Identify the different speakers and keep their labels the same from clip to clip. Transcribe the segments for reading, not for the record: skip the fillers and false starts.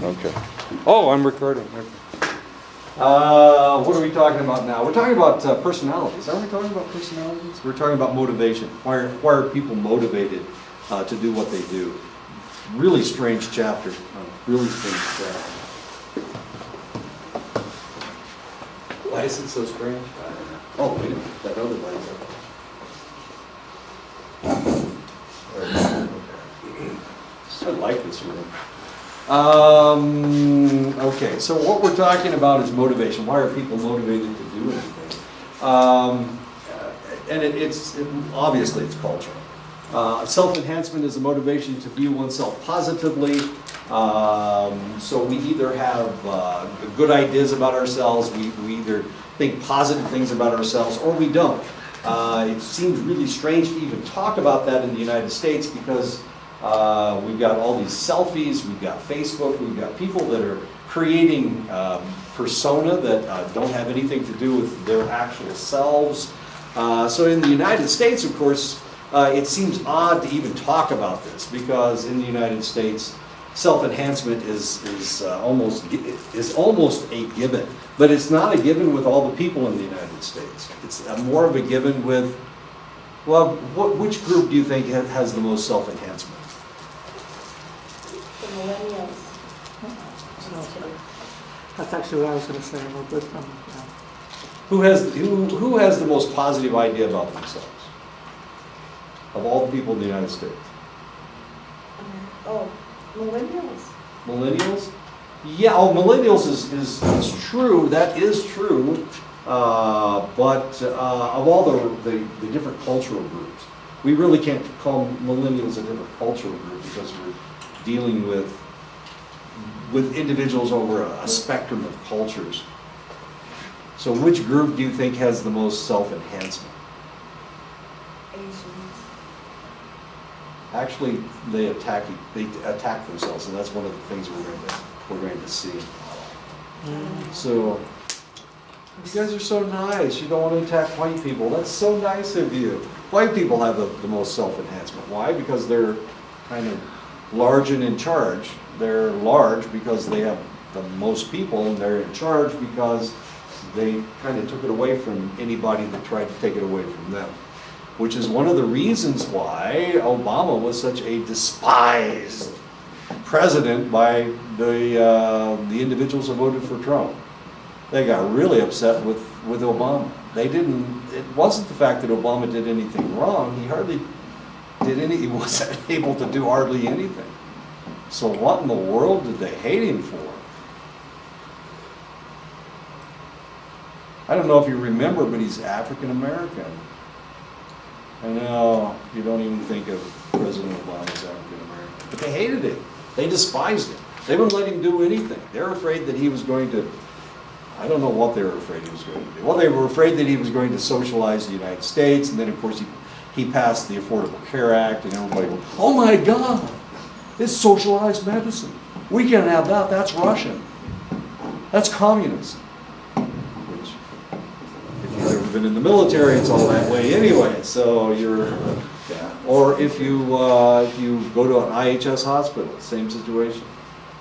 Speaker 1: Okay. Oh, I'm recording. What are we talking about now? We're talking about personalities. Are we talking about personalities? We're talking about motivation. Why are people motivated to do what they do? Really strange chapter. Really strange chapter. Why is it so strange? I don't know. Oh, wait a minute. That other light's up. I like this room. Okay, so what we're talking about is motivation. Why are people motivated to do anything? And obviously it's cultural. Self-enhancement is a motivation to view oneself positively. So we either have good ideas about ourselves, we either think positive things about ourselves, or we don't. It seems really strange to even talk about that in the United States because we've got all these selfies, we've got Facebook, we've got people that are creating persona that don't have anything to do with their actual selves. So in the United States, of course, it seems odd to even talk about this because in the United States, self-enhancement is almost a given. But it's not a given with all the people in the United States. It's more of a given with, well, which group do you think has the most self-enhancement?
Speaker 2: The millennials.
Speaker 3: That's actually what I was going to say. But, yeah.
Speaker 1: Who has the most positive idea about themselves? Of all the people in the United States?
Speaker 2: Oh, millennials.
Speaker 1: Millennials? Yeah, millennials is true. That is true. But of all the different cultural groups, we really can't call millennials a different cultural group because we're dealing with individuals over a spectrum of cultures. So which group do you think has the most self-enhancement?
Speaker 2: Asians.
Speaker 1: Actually, they attack themselves, and that's one of the things we're going to see. So, you guys are so nice. You don't want to attack white people. That's so nice of you. White people have the most self-enhancement. Why? Because they're kind of large and in charge. They're large because they have the most people, and they're in charge because they kind of took it away from anybody that tried to take it away from them. Which is one of the reasons why Obama was such a despised president by the individuals who voted for Trump. They got really upset with Obama. It wasn't the fact that Obama did anything wrong. He wasn't able to do hardly anything. So what in the world did they hate him for? I don't know if you remember, but he's African American. I know, you don't even think of President Obama as African American. But they hated him. They despised him. They wouldn't let him do anything. They're afraid that he was going to, I don't know what they were afraid he was going to do. Well, they were afraid that he was going to socialize the United States, and then of course he passed the Affordable Care Act, and everybody went, oh my God, it's socialized medicine. We can't have that, that's Russian. That's communism. Which, if you've ever been in the military, it's all that way anyway, so you're, yeah. Or if you go to an IHS hospital, same situation.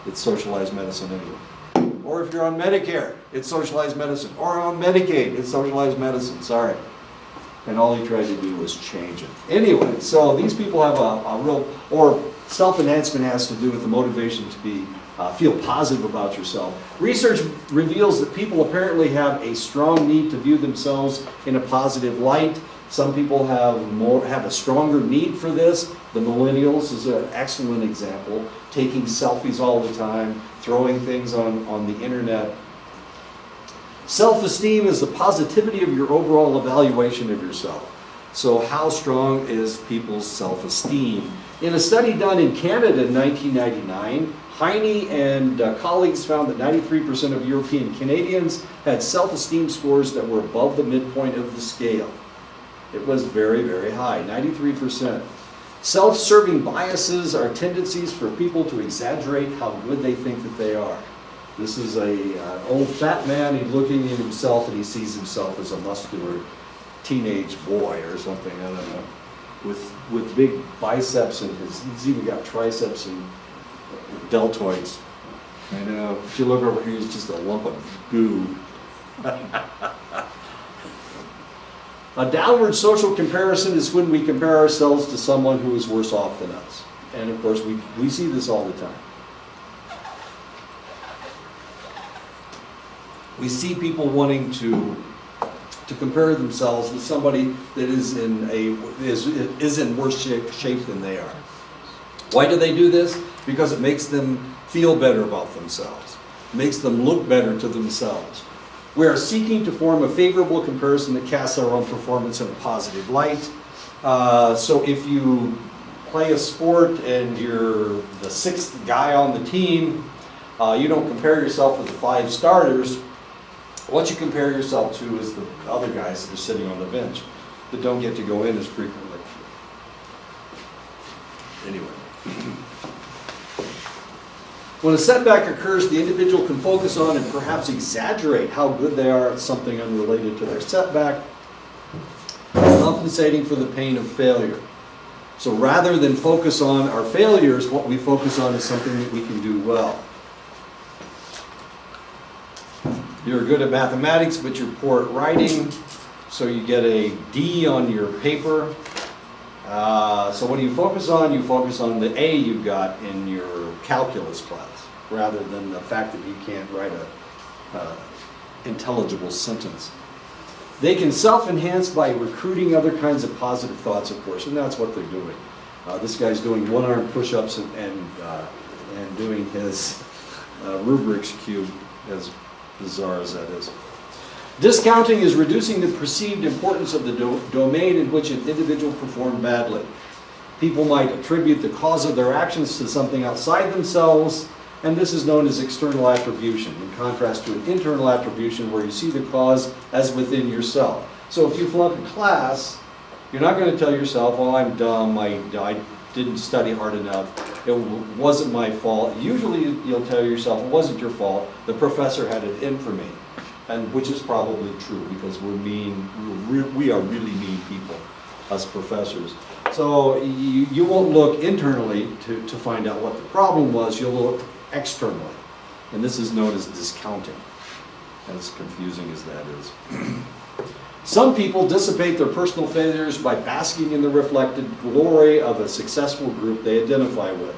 Speaker 1: It's socialized medicine anyway. Or if you're on Medicare, it's socialized medicine. Or on Medicaid, it's socialized medicine, sorry. And all he tried to do was change it. Anyway, so these people have a real, or self-enhancement has to do with the motivation to feel positive about yourself. Research reveals that people apparently have a strong need to view themselves in a positive light. Some people have a stronger need for this. The millennials is an excellent example, taking selfies all the time, throwing things on the internet. Self-esteem is the positivity of your overall evaluation of yourself. So how strong is people's self-esteem? In a study done in Canada in 1999, Heine and colleagues found that 93% of European Canadians had self-esteem scores that were above the midpoint of the scale. It was very, very high, 93%. Self-serving biases are tendencies for people to exaggerate how good they think that they are. This is an old fat man, he's looking at himself and he sees himself as a muscular teenage boy or something, I don't know, with big biceps and he's even got triceps and deltoids. I know. If you look over here, he's just a lump of goo. A downward social comparison is when we compare ourselves to someone who is worse off than us. And of course, we see this all the time. We see people wanting to compare themselves with somebody that is in worse shape than they are. Why do they do this? Because it makes them feel better about themselves. It makes them look better to themselves. We are seeking to form a favorable comparison that casts our own performance in a positive light. So if you play a sport and you're the sixth guy on the team, you don't compare yourself with the 5 starters. What you compare yourself to is the other guys that are sitting on the bench that don't get to go in as frequently. Anyway. When a setback occurs, the individual can focus on and perhaps exaggerate how good they are at something unrelated to their setback, compensating for the pain of failure. So rather than focus on our failures, what we focus on is something that we can do well. You're good at mathematics, but you're poor at writing, so you get a D on your paper. So what do you focus on? You focus on the A you got in your calculus class, rather than the fact that you can't write a intelligible sentence. They can self-enhance by recruiting other kinds of positive thoughts, of course, and that's what they're doing. This guy's doing one-arm push-ups and doing his Rubik's Cube, as bizarre as that is. Discounting is reducing the perceived importance of the domain in which an individual performed badly. People might attribute the cause of their actions to something outside themselves, and this is known as external attribution, in contrast to an internal attribution where you see the cause as within yourself. So if you flunk a class, you're not going to tell yourself, well, I'm dumb, I didn't study hard enough, it wasn't my fault. Usually you'll tell yourself, it wasn't your fault, the professor had it in for me. And which is probably true, because we're mean, we are really mean people, us professors. So you won't look internally to find out what the problem was, you'll look externally. And this is known as discounting, as confusing as that is. Some people dissipate their personal failures by basking in the reflected glory of a successful group they identify with.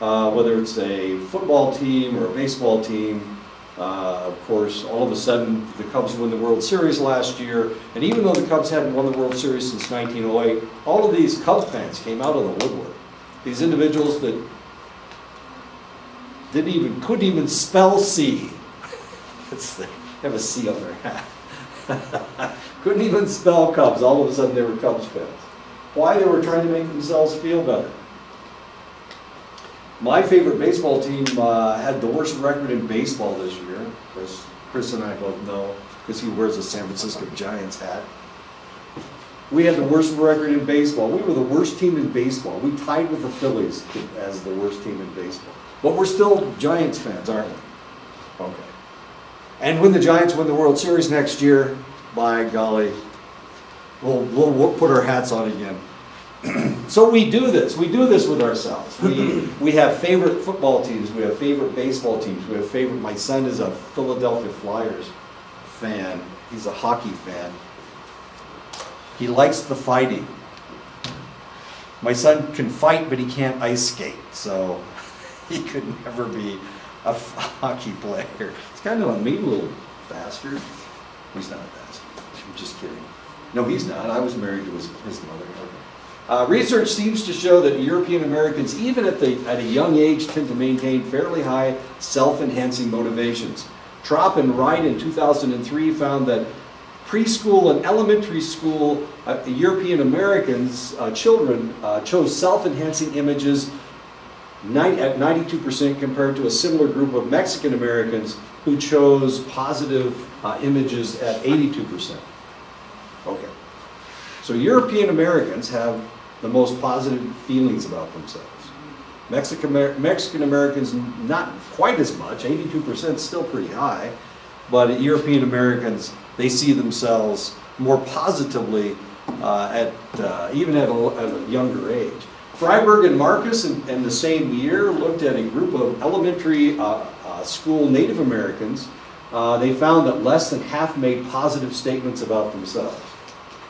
Speaker 1: Whether it's a football team or a baseball team, of course, all of a sudden the Cubs won the World Series last year, and even though the Cubs hadn't won the World Series since 1908, all of these Cubs fans came out of the woodwork. These individuals that couldn't even spell C. They have a C on their hat. Couldn't even spell Cubs. All of a sudden they were Cubs fans. Why? They were trying to make themselves feel better. My favorite baseball team had the worst record in baseball this year. Chris and I both know, because he wears a San Francisco Giants hat. We had the worst record in baseball. We were the worst team in baseball. We tied with the Phillies as the worst team in baseball. But we're still Giants fans, aren't we? Okay. And when the Giants win the World Series next year, by golly, we'll put our hats on again. So we do this with ourselves. We have favorite football teams, we have favorite baseball teams, we have favorite, my son is a Philadelphia Flyers fan, he's a hockey fan. He likes the fighting. My son can fight, but he can't ice skate, so he could never be a hockey player. He's kind of a mean little bastard. He's not a bastard, I'm just kidding. No, he's not, I was married to his mother. Research seems to show that European Americans, even at a young age, tend to maintain fairly high self-enhancing motivations. Trop and Wright in 2003 found that preschool and elementary school European Americans, children, chose self-enhancing images at 92% compared to a similar group of Mexican Americans who chose positive images at 82%. Okay. So European Americans have the most positive feelings about themselves. Mexican Americans, not quite as much, 82% is still pretty high, but European Americans, they see themselves more positively even at a younger age. Freiberg and Marcus in the same year looked at a group of elementary school Native Americans. They found that less than half made positive statements about themselves.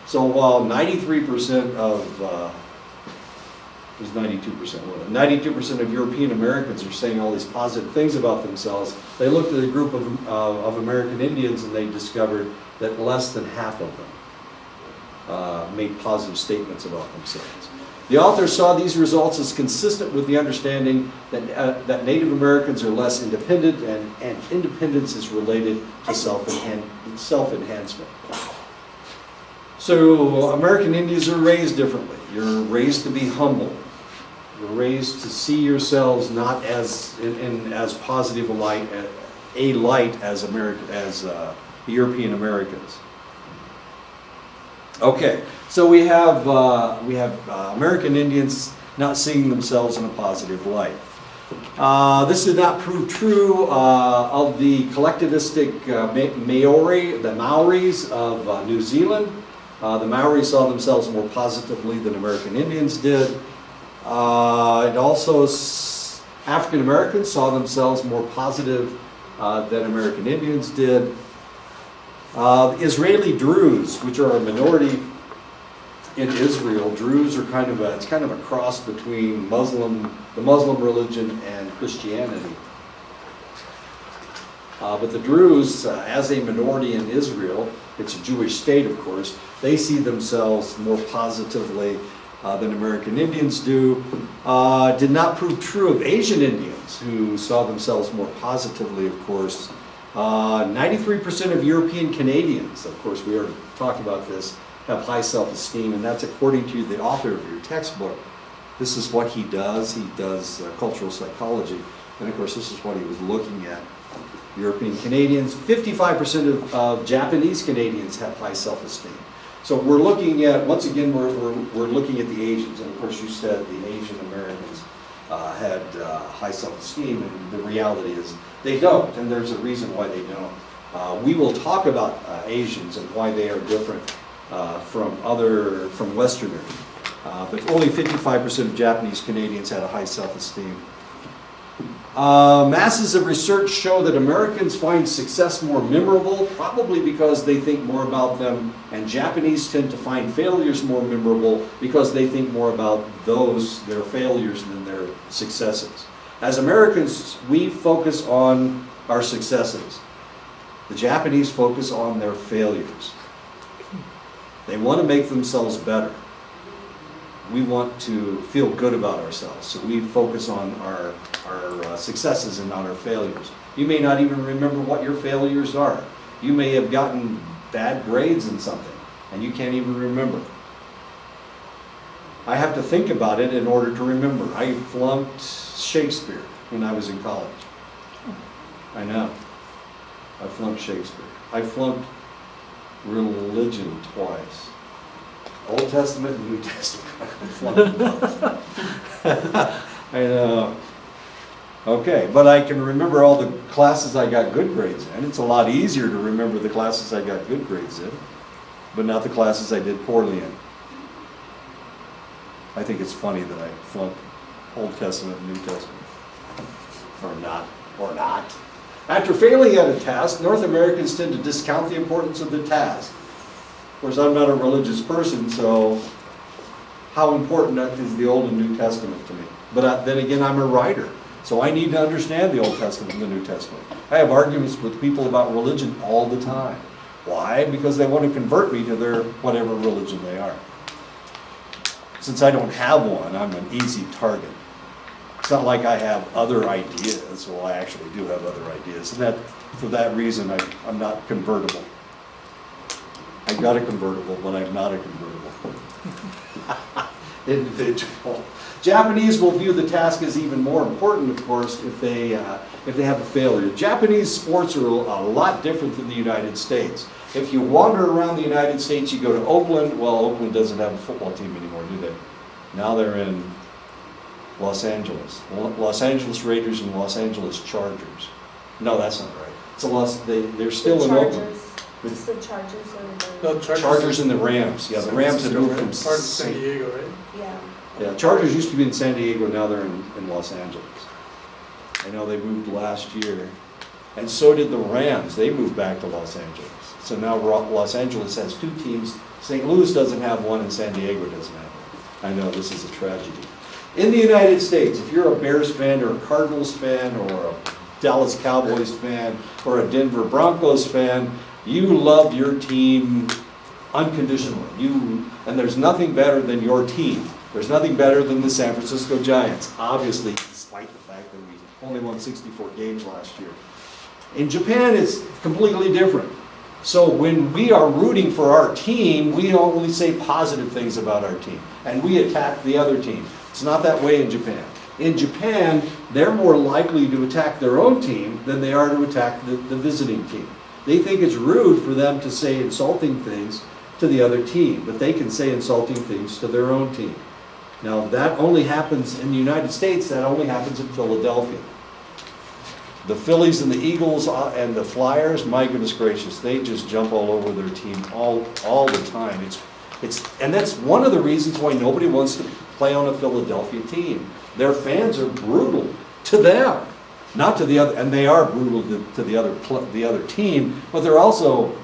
Speaker 1: So while 93% of, it was 92%, 92% of European Americans are saying all these positive things about themselves, they looked at a group of American Indians and they discovered that less than half of them made positive statements about themselves. The author saw these results as consistent with the understanding that Native Americans are less independent and independence is related to self-enhancement. So American Indians are raised differently. You're raised to be humble. You're raised to see yourselves not as in as positive a light as European Americans. Okay, so we have American Indians not seeing themselves in a positive light. This did not prove true of the collectivistic Maori, the Maoris of New Zealand. The Maoris saw themselves more positively than American Indians did. And also African Americans saw themselves more positive than American Indians did. Israeli Druze, which are a minority in Israel, Druze are it's kind of a cross between the Muslim religion and Christianity. But the Druze, as a minority in Israel, it's a Jewish state, of course, they see themselves more positively than American Indians do. Did not prove true of Asian Indians, who saw themselves more positively, of course. 93% of European Canadians, of course, we already talked about this, have high self-esteem, and that's according to the author of your textbook. This is what he does. He does cultural psychology, and of course, this is what he was looking at. European Canadians, 55% of Japanese Canadians have high self-esteem. So we're looking at, once again, we're looking at the Asians, and of course, you said the Asian Americans had high self-esteem, and the reality is they don't, and there's a reason why they don't. We will talk about Asians and why they are different from Westerners, but only 55% of Japanese Canadians had a high self-esteem. Masses of research show that Americans find success more memorable, probably because they think more about them, and Japanese tend to find failures more memorable because they think more about their failures than their successes. As Americans, we focus on our successes. The Japanese focus on their failures. They want to make themselves better. We want to feel good about ourselves, so we focus on our successes and not our failures. You may not even remember what your failures are. You may have gotten bad grades in something, and you can't even remember. I have to think about it in order to remember. I flunked Shakespeare when I was in college. I know. I flunked Shakespeare. I flunked religion twice. Old Testament and New Testament. I flunked both. I know. Okay, but I can remember all the classes I got good grades in. It's a lot easier to remember the classes I got good grades in, but not the classes I did poorly in. I think it's funny that I flunked Old Testament and New Testament. Or not. After failing at a task, North Americans tend to discount the importance of the task. Of course, I'm not a religious person, so how important is the Old and New Testament to me? But then again, I'm a writer, so I need to understand the Old Testament and the New Testament. I have arguments with people about religion all the time. Why? Because they want to convert me to their whatever religion they are. Since I don't have one, I'm an easy target. It's not like I have other ideas. Well, I actually do have other ideas, and for that reason, I'm not convertible. I got a convertible, but I'm not a convertible individual. Japanese will view the task as even more important, of course, if they have a failure. Japanese sports are a lot different than the United States. If you wander around the United States, you go to Oakland. Well, Oakland doesn't have a football team anymore, do they? Now they're in Los Angeles. Los Angeles Raiders and Los Angeles Chargers. No, that's not right. They're still in Oakland.
Speaker 2: It's the Chargers or the...
Speaker 3: No,
Speaker 1: Chargers and the Rams. Yeah, the Rams have moved from
Speaker 3: part of San Diego, right?
Speaker 2: Yeah.
Speaker 1: Yeah, Chargers used to be in San Diego, now they're in Los Angeles. I know they moved last year. And so did the Rams. They moved back to Los Angeles. So now Los Angeles has two teams. St. Louis doesn't have one and San Diego doesn't have one. I know, this is a tragedy. In the United States, if you're a Bears fan or a Cardinals fan or a Dallas Cowboys fan or a Denver Broncos fan, you love your team unconditionally. And there's nothing better than your team. There's nothing better than the San Francisco Giants, obviously, despite the fact that we only won 64 games last year. In Japan, it's completely different. So when we are rooting for our team, we only say positive things about our team, and we attack the other team. It's not that way in Japan. In Japan, they're more likely to attack their own team than they are to attack the visiting team. They think it's rude for them to say insulting things to the other team, but they can say insulting things to their own team. Now, that only happens in the United States, that only happens in Philadelphia. The Phillies and the Eagles and the Flyers, my goodness gracious, they just jump all over their team all the time. And that's one of the reasons why nobody wants to play on a Philadelphia team. Their fans are brutal to them, not to the other, and they are brutal to the other team, but they're also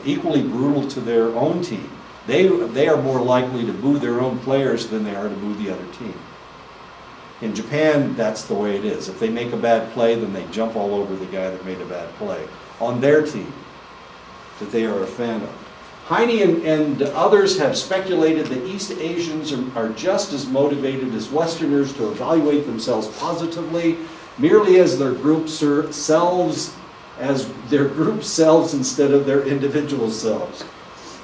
Speaker 1: equally brutal to their own team. They are more likely to boo their own players than they are to boo the other team. In Japan, that's the way it is. If they make a bad play, then they jump all over the guy that made a bad play on their team that they are a fan of. Heine and others have speculated that East Asians are just as motivated as Westerners to evaluate themselves positively, merely as their group selves instead of their individual selves.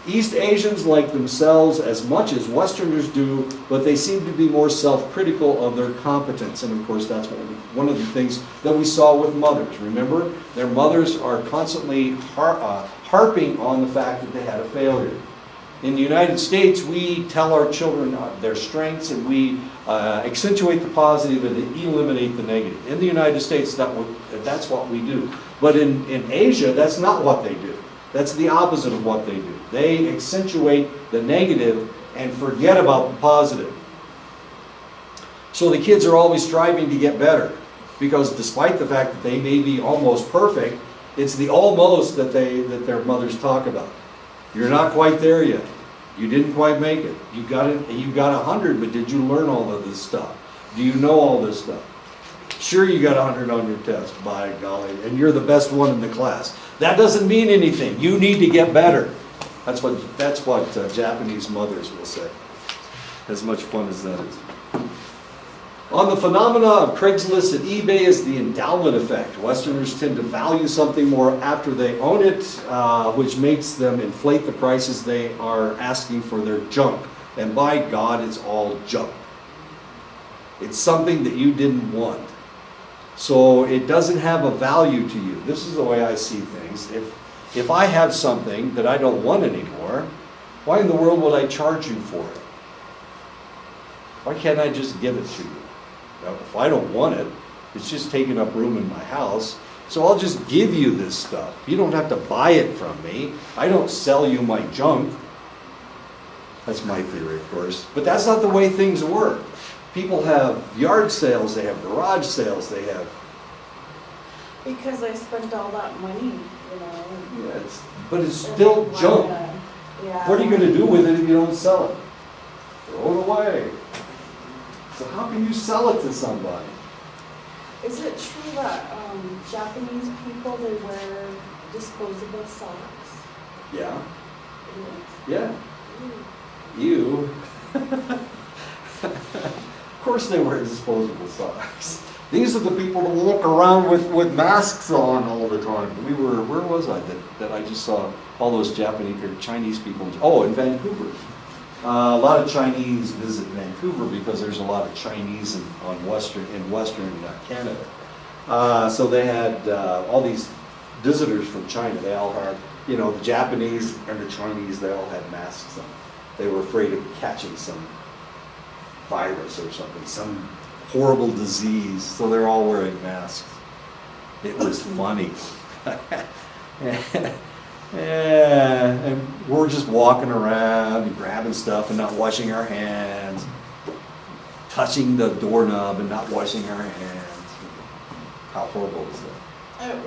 Speaker 1: East Asians like themselves as much as Westerners do, but they seem to be more self-critical of their competence. And of course, that's one of the things that we saw with mothers. Remember, their mothers are constantly harping on the fact that they had a failure. In the United States, we tell our children their strengths and we accentuate the positive and eliminate the negative. In the United States, that's what we do. But in Asia, that's not what they do. That's the opposite of what they do. They accentuate the negative and forget about the positive. So the kids are always striving to get better, because despite the fact that they may be almost perfect, it's the almost that their mothers talk about. You're not quite there yet. You didn't quite make it. You got 100, but did you learn all of this stuff? Do you know all this stuff? Sure, you got 100 on your test, by golly, and you're the best one in the class. That doesn't mean anything. You need to get better. That's what Japanese mothers will say. As much fun as that is. On the phenomena of Craigslist and eBay is the endowment effect. Westerners tend to value something more after they own it, which makes them inflate the prices they are asking for their junk. And by God, it's all junk. It's something that you didn't want. So it doesn't have a value to you. This is the way I see things. If I have something that I don't want anymore, why in the world would I charge you for it? Why can't I just give it to you? Now, if I don't want it, it's just taking up room in my house, so I'll just give you this stuff. You don't have to buy it from me. I don't sell you my junk. That's my theory, of course. But that's not the way things work. People have yard sales, they have garage sales, they have...
Speaker 2: Because I spent all that money, you know.
Speaker 1: Yeah, but it's still junk.
Speaker 2: Yeah.
Speaker 1: What are you going to do with it if you don't sell it? Throw it away. So how can you sell it to somebody?
Speaker 2: Is it true that Japanese people, they wear disposable socks?
Speaker 1: Yeah.
Speaker 2: Yeah.
Speaker 1: Yeah. You. Of course they wear disposable socks. These are the people that walk around with masks on all the time. Where was I that I just saw all those Japanese or Chinese people? Oh, in Vancouver. A lot of Chinese visit Vancouver because there's a lot of Chinese in Western Canada. So they had all these visitors from China. They all had, the Japanese and the Chinese, they all had masks on. They were afraid of catching some virus or something, some horrible disease, so they're all wearing masks. It was funny. And we're just walking around and grabbing stuff and not washing our hands. touching the doorknob and not washing our hands. How horrible is that?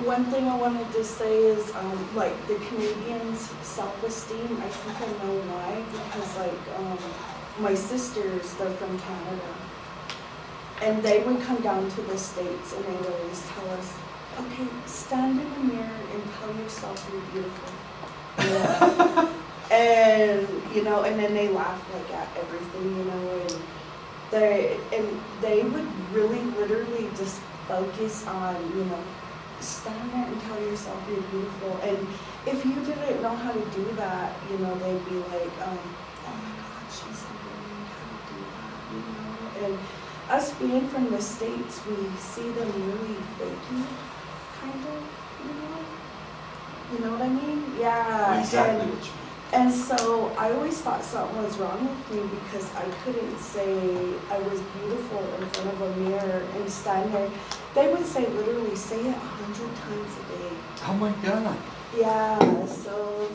Speaker 2: One thing I wanted to say is, like, the Canadians' self-esteem, I think I know why, because, like, my sisters, they're from Canada, and they would come down to the States, and they would always tell us, okay, stand in the mirror and tell yourself you're beautiful. Yeah. And, you know, and then they laugh, like, at everything, you know, and they would really literally just focus on, you know, stand there and tell yourself you're beautiful. And if you didn't know how to do that, you know, they'd be like, oh my God, she's learning how to do that, you know. And us being from the States, we see them really fakey, kind of, you know. You know what I mean? Yeah.
Speaker 1: Exactly what you mean.
Speaker 2: And so I always thought something was wrong with me because I couldn't say I was beautiful in front of a mirror and stand there. They would say, literally, say it 100 times a day.
Speaker 1: Oh my God.
Speaker 2: Yeah, so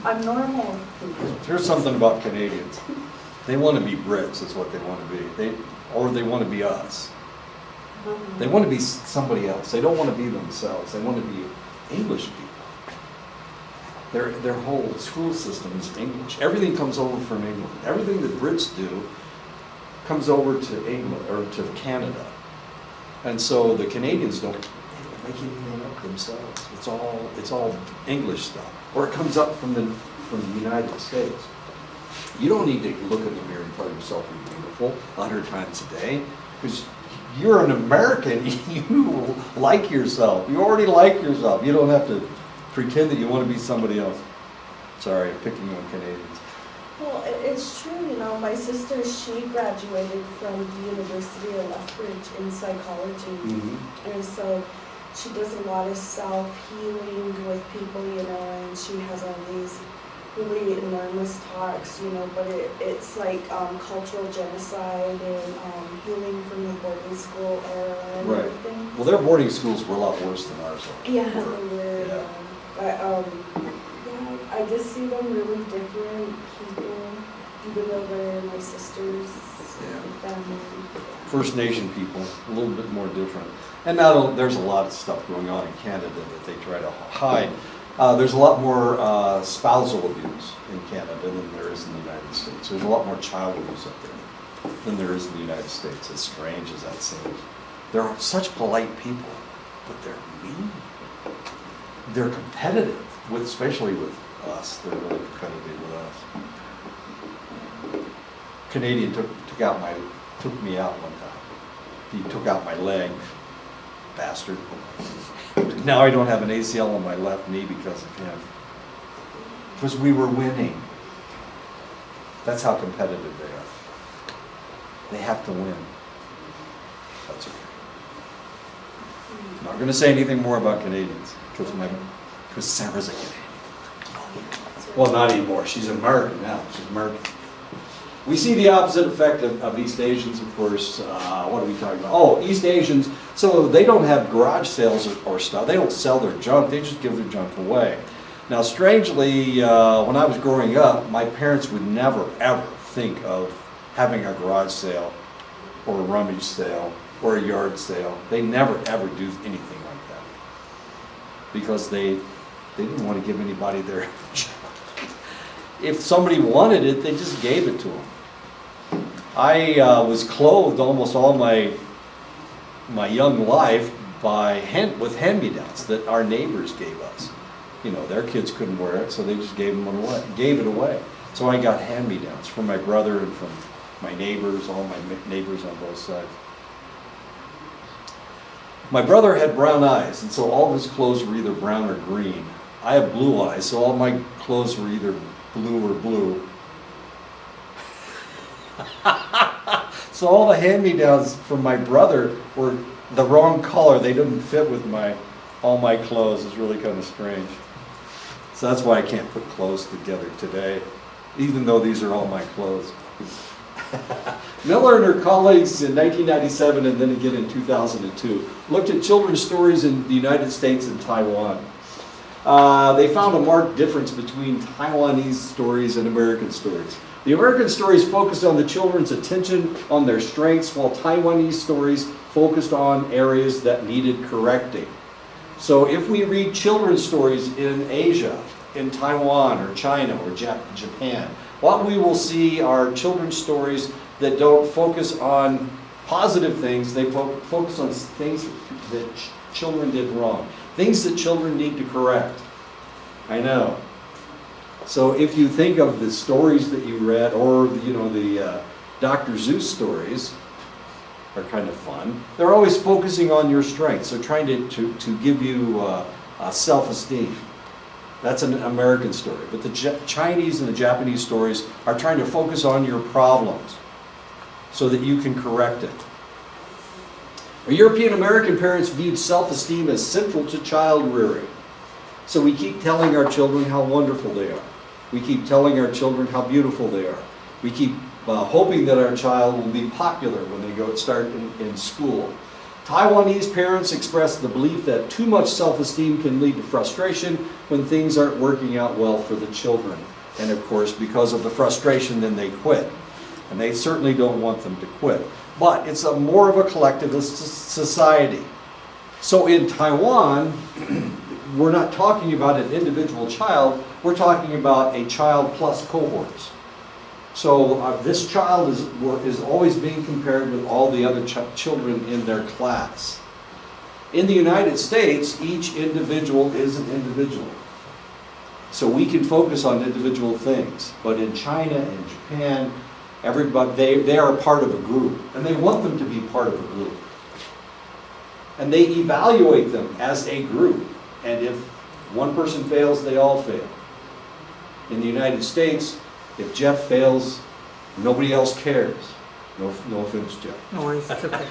Speaker 2: I'm normal.
Speaker 1: Here's something about Canadians. They want to be Brits is what they want to be. They want to be us. They want to be somebody else. They don't want to be themselves. They want to be English people. Their whole school system is English. Everything comes over from England. Everything that Brits do comes over to England or to Canada. And so the Canadians don't make anything up themselves. It's all English stuff. Or it comes up from the United States. You don't need to look in the mirror and tell yourself you're beautiful 100 times a day, because you're an American. You like yourself. You already like yourself. You don't have to pretend that you want to be somebody else. Sorry, I'm picking on Canadians.
Speaker 2: Well, it's true, you know, my sister, she graduated from the University of Lethbridge in psychology.
Speaker 1: Mm-hmm.
Speaker 2: And so she does a lot of self-healing with people, you know, and she has all these really enormous talks, you know, but it's like cultural genocide and healing from the boarding school era and
Speaker 1: Right.
Speaker 2: everything.
Speaker 1: Well, their boarding schools were a lot worse than ours are.
Speaker 2: Yeah, they were.
Speaker 1: Yeah.
Speaker 2: But yeah, I just see them really different people, even though they're my sisters, family.
Speaker 1: First Nation people, a little bit more different. And now there's a lot of stuff going on in Canada that they try to hide. There's a lot more spousal abuse in Canada than there is in the United States. There's a lot more child abuse up there than there is in the United States, as strange as that seems. They're such polite people, but they're mean. They're competitive, especially with us. They're really competitive with us. Canadian took me out one time. He took out my leg, bastard. Now I don't have an ACL on my left knee because of him. Because we were winning. That's how competitive they are. They have to win. That's okay. I'm not going to say anything more about Canadians because Sarah's a Canadian. Well, not anymore. She's American now. She's American. We see the opposite effect of East Asians, of course. What are we talking about? Oh, East Asians, so they don't have garage sales or stuff. They don't sell their junk. They just give their junk away. Now, strangely, when I was growing up, my parents would never, ever think of having a garage sale or a rummage sale or a yard sale. They never, ever do anything like that because they didn't want to give anybody their junk. If somebody wanted it, they just gave it to them. I was clothed almost all my young life with hand-me-downs that our neighbors gave us. You know, their kids couldn't wear it, so they just gave it away. So I got hand-me-downs from my brother and from my neighbors, all my neighbors on both sides. My brother had brown eyes, and so all of his clothes were either brown or green. I have blue eyes, so all my clothes were either blue or blue. So all the hand-me-downs from my brother were the wrong color. They didn't fit with all my clothes. It's really kind of strange. So that's why I can't put clothes together today, even though these are all my clothes. Miller and her colleagues in 1997 and then again in 2002 looked at children's stories in the United States and Taiwan. They found a marked difference between Taiwanese stories and American stories. The American stories focused on the children's attention on their strengths, while Taiwanese stories focused on areas that needed correcting. So if we read children's stories in Asia, in Taiwan or China or Japan, what we will see are children's stories that don't focus on positive things, they focus on things that children did wrong, things that children need to correct. I know. So if you think of the stories that you read, or the Dr. Seuss stories are kind of fun. They're always focusing on your strengths. They're trying to give you self-esteem. That's an American story. But the Chinese and the Japanese stories are trying to focus on your problems so that you can correct it. Our European American parents viewed self-esteem as central to child rearing. So we keep telling our children how wonderful they are. We keep telling our children how beautiful they are. We keep hoping that our child will be popular when they start in school. Taiwanese parents express the belief that too much self-esteem can lead to frustration when things aren't working out well for the children. And of course, because of the frustration, then they quit. And they certainly don't want them to quit. But it's more of a collectivist society. So in Taiwan, we're not talking about an individual child, we're talking about a child plus cohorts. So this child is always being compared with all the other children in their class. In the United States, each individual is an individual. So we can focus on individual things. But in China and Japan, everybody, they are part of a group. And they want them to be part of a group. And they evaluate them as a group. And if one person fails, they all fail. In the United States, if Jeff fails, nobody else cares. No offense, Jeff.
Speaker 3: No worries, it's okay.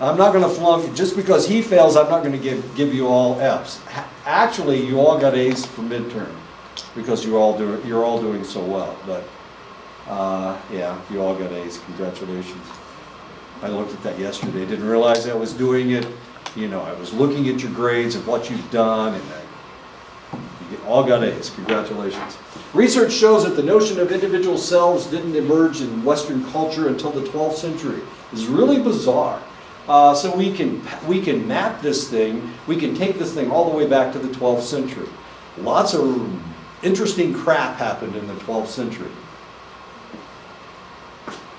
Speaker 1: I'm not going to flunk, just because he fails, I'm not going to give you all Fs. Actually, you all got A's for midterm because you're all doing so well. But yeah, you all got A's. Congratulations. I looked at that yesterday. Didn't realize I was doing it. I was looking at your grades of what you've done, and you all got A's. Congratulations. Research shows that the notion of individual selves didn't emerge in Western culture until the 12th century. It's really bizarre. So we can map this thing. We can take this thing all the way back to the 12th century. Lots of interesting crap happened in the 12th century.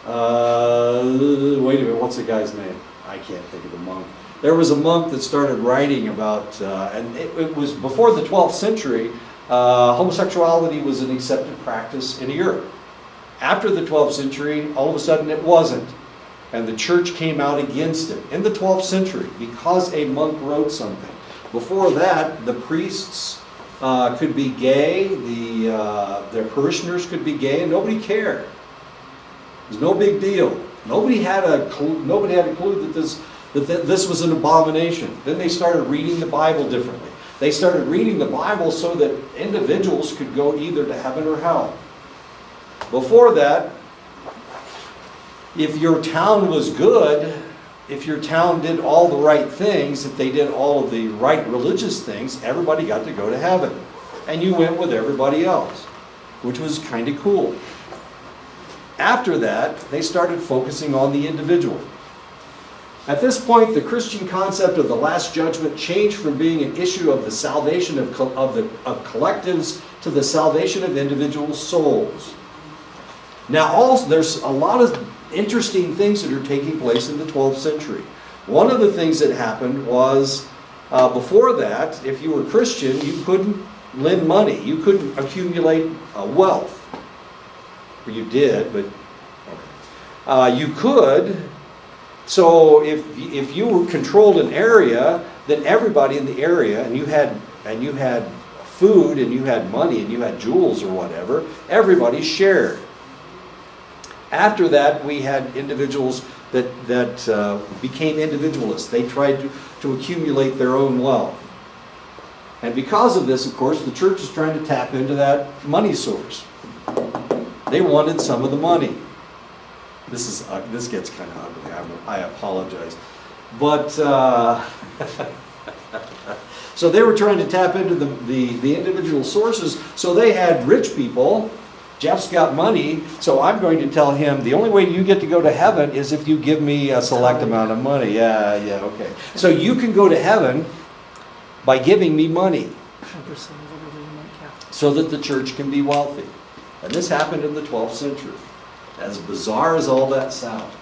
Speaker 1: Wait a minute, what's the guy's name? I can't think of the monk. There was a monk that started writing about, and it was before the 12th century, homosexuality was an accepted practice in Europe. After the 12th century, all of a sudden it wasn't. And the church came out against it in the 12th century because a monk wrote something. Before that, the priests could be gay, their parishioners could be gay, and nobody cared. It was no big deal. Nobody had a clue that this was an abomination. Then they started reading the Bible differently. They started reading the Bible so that individuals could go either to heaven or hell. Before that, if your town was good, if your town did all the right things, if they did all of the right religious things, everybody got to go to heaven. And you went with everybody else, which was kind of cool. After that, they started focusing on the individual. At this point, the Christian concept of the Last Judgment changed from being an issue of the salvation of collectives to the salvation of individual souls. Now, also, there's a lot of interesting things that are taking place in the 12th century. One of the things that happened was, before that, if you were Christian, you couldn't lend money. You couldn't accumulate wealth. Well, you did, but okay. You could. So if you controlled an area, then everybody in the area, and you had food, and you had money, and you had jewels or whatever, everybody shared. After that, we had individuals that became individualists. They tried to accumulate their own wealth. And because of this, of course, the church is trying to tap into that money source. They wanted some of the money. This gets kind of ugly. I apologize, but So they were trying to tap into the individual sources. So they had rich people. Jeff's got money, so I'm going to tell him the only way you get to go to heaven is if you give me a select amount of money. Yeah, okay. So you can go to heaven by giving me money
Speaker 3: 10% of everything you might count.
Speaker 1: so that the church can be wealthy. And this happened in the 12th century. As bizarre as all that sounds.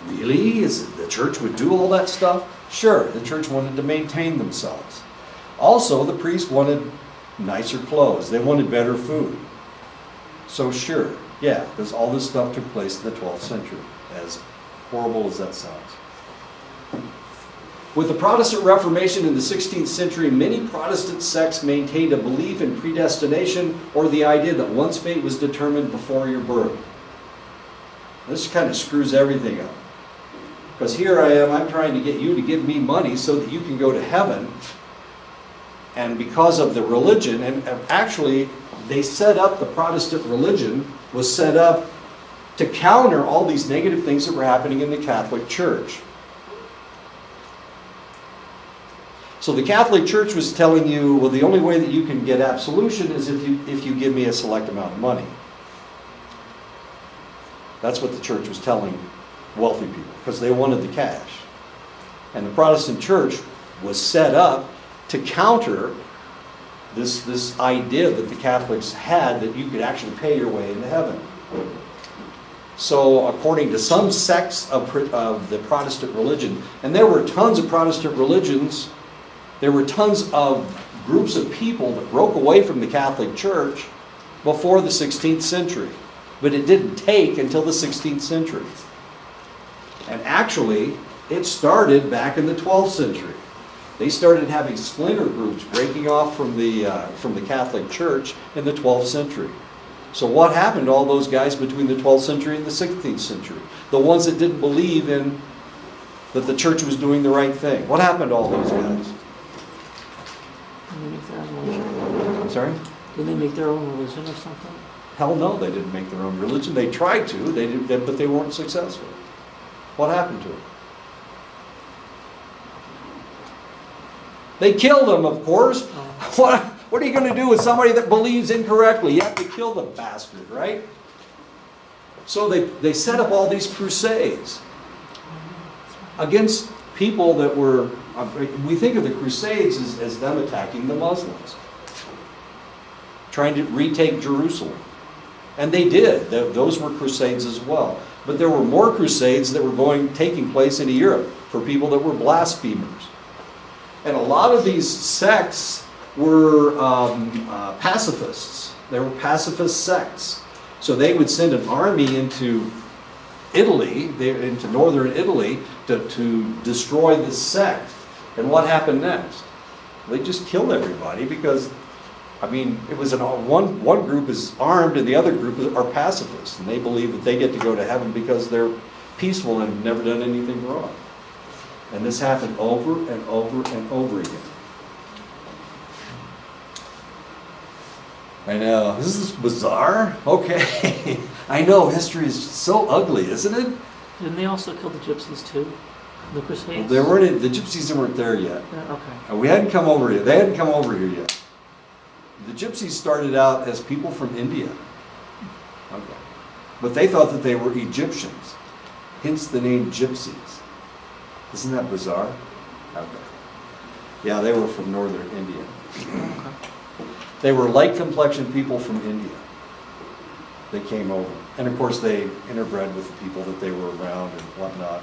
Speaker 1: Really? Is it the church would do all that stuff? Sure, the church wanted to maintain themselves. Also, the priests wanted nicer clothes. They wanted better food. So sure, yeah, all this stuff took place in the 12th century, as horrible as that sounds. With the Protestant Reformation in the 16th century, many Protestant sects maintained a belief in predestination, or the idea that one's fate was determined before your birth. This kind of screws everything up. Because here I am, I'm trying to get you to give me money so that you can go to heaven. And because of the religion, and actually they set up, the Protestant religion was set up to counter all these negative things that were happening in the Catholic Church. So the Catholic Church was telling you, well, the only way that you can get absolution is if you give me a select amount of money. That's what the church was telling wealthy people, because they wanted the cash. And the Protestant Church was set up to counter this idea that the Catholics had that you could actually pay your way into heaven. So according to some sects of the Protestant religion, and there were tons of Protestant religions, there were tons of groups of people that broke away from the Catholic Church before the 16th century. But it didn't take until the 16th century. And actually, it started back in the 12th century. They started having splinter groups breaking off from the Catholic Church in the 12th century. So what happened to all those guys between the 12th century and the 16th century? The ones that didn't believe in that the church was doing the right thing. What happened to all those guys?
Speaker 3: Did they make their own religion?
Speaker 1: I'm sorry?
Speaker 3: Did they make their own religion or something?
Speaker 1: Hell no, they didn't make their own religion. They tried to, but they weren't successful. What happened to them? They killed them, of course. What are you going to do with somebody that believes incorrectly? You have to kill the bastard, right? So they set up all these crusades against people that were... We think of the crusades as them attacking the Muslims, trying to retake Jerusalem. And they did. Those were crusades as well. But there were more crusades that were taking place in Europe for people that were blasphemers. And a lot of these sects were pacifists. They were pacifist sects. So they would send an army into Italy, into northern Italy, to destroy this sect. And what happened next? They just killed everybody because, I mean, it was one group is armed and the other group are pacifists. And they believe that they get to go to heaven because they're peaceful and have never done anything wrong. And this happened over and over and over again. I know. This is bizarre. Okay. I know. History is so ugly, isn't it?
Speaker 3: Didn't they also kill the Gypsies too? The Crusades?
Speaker 1: Well, the Gypsies weren't there yet.
Speaker 3: Yeah, okay.
Speaker 1: We hadn't come over here. They hadn't come over here yet. The Gypsies started out as people from India. Okay. But they thought that they were Egyptians. Hence the name Gypsies. Isn't that bizarre? Okay. Yeah, they were from northern India.
Speaker 3: Okay.
Speaker 1: They were light complexioned people from India. They came over. And of course they interbred with the people that they were around and whatnot.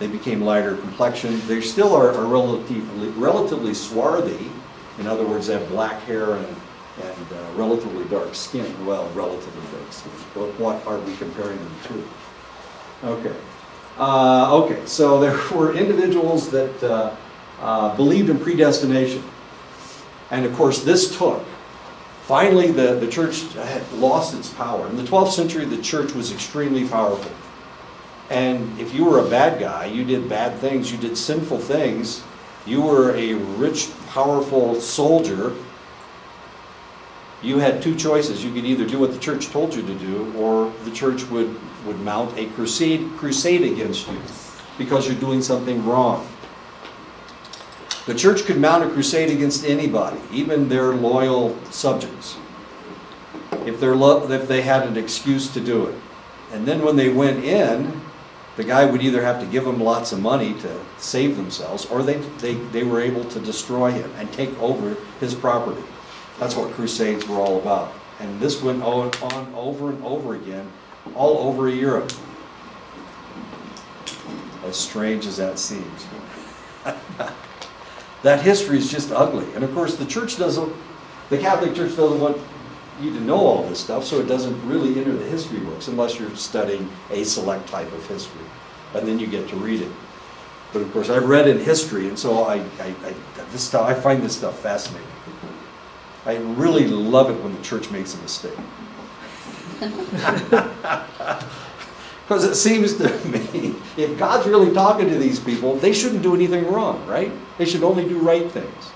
Speaker 1: They became lighter complexioned. They still are relatively swarthy. In other words, they have black hair and relatively dark skin. Well, relatively dark skin. But what are we comparing them to? Okay. Okay, so there were individuals that believed in predestination. And of course this took. Finally the church had lost its power. In the 12th century the church was extremely powerful. And if you were a bad guy, you did bad things, you did sinful things, you were a rich, powerful soldier, you had two choices. You could either do what the church told you to do, or the church would mount a crusade against you because you're doing something wrong. The church could mount a crusade against anybody, even their loyal subjects, if they had an excuse to do it. And then when they went in, the guy would either have to give them lots of money to save themselves, or they were able to destroy him and take over his property. That's what crusades were all about. And this went on over and over again, all over Europe. As strange as that seems. That history is just ugly. And of course the Catholic Church doesn't want you to know all this stuff, so it doesn't really enter the history books unless you're studying a select type of history. And then you get to read it. But of course I've read in history, and so I find this stuff fascinating. I really love it when the church makes a mistake. Because it seems to me, if God's really talking to these people, they shouldn't do anything wrong, right? They should only do right things.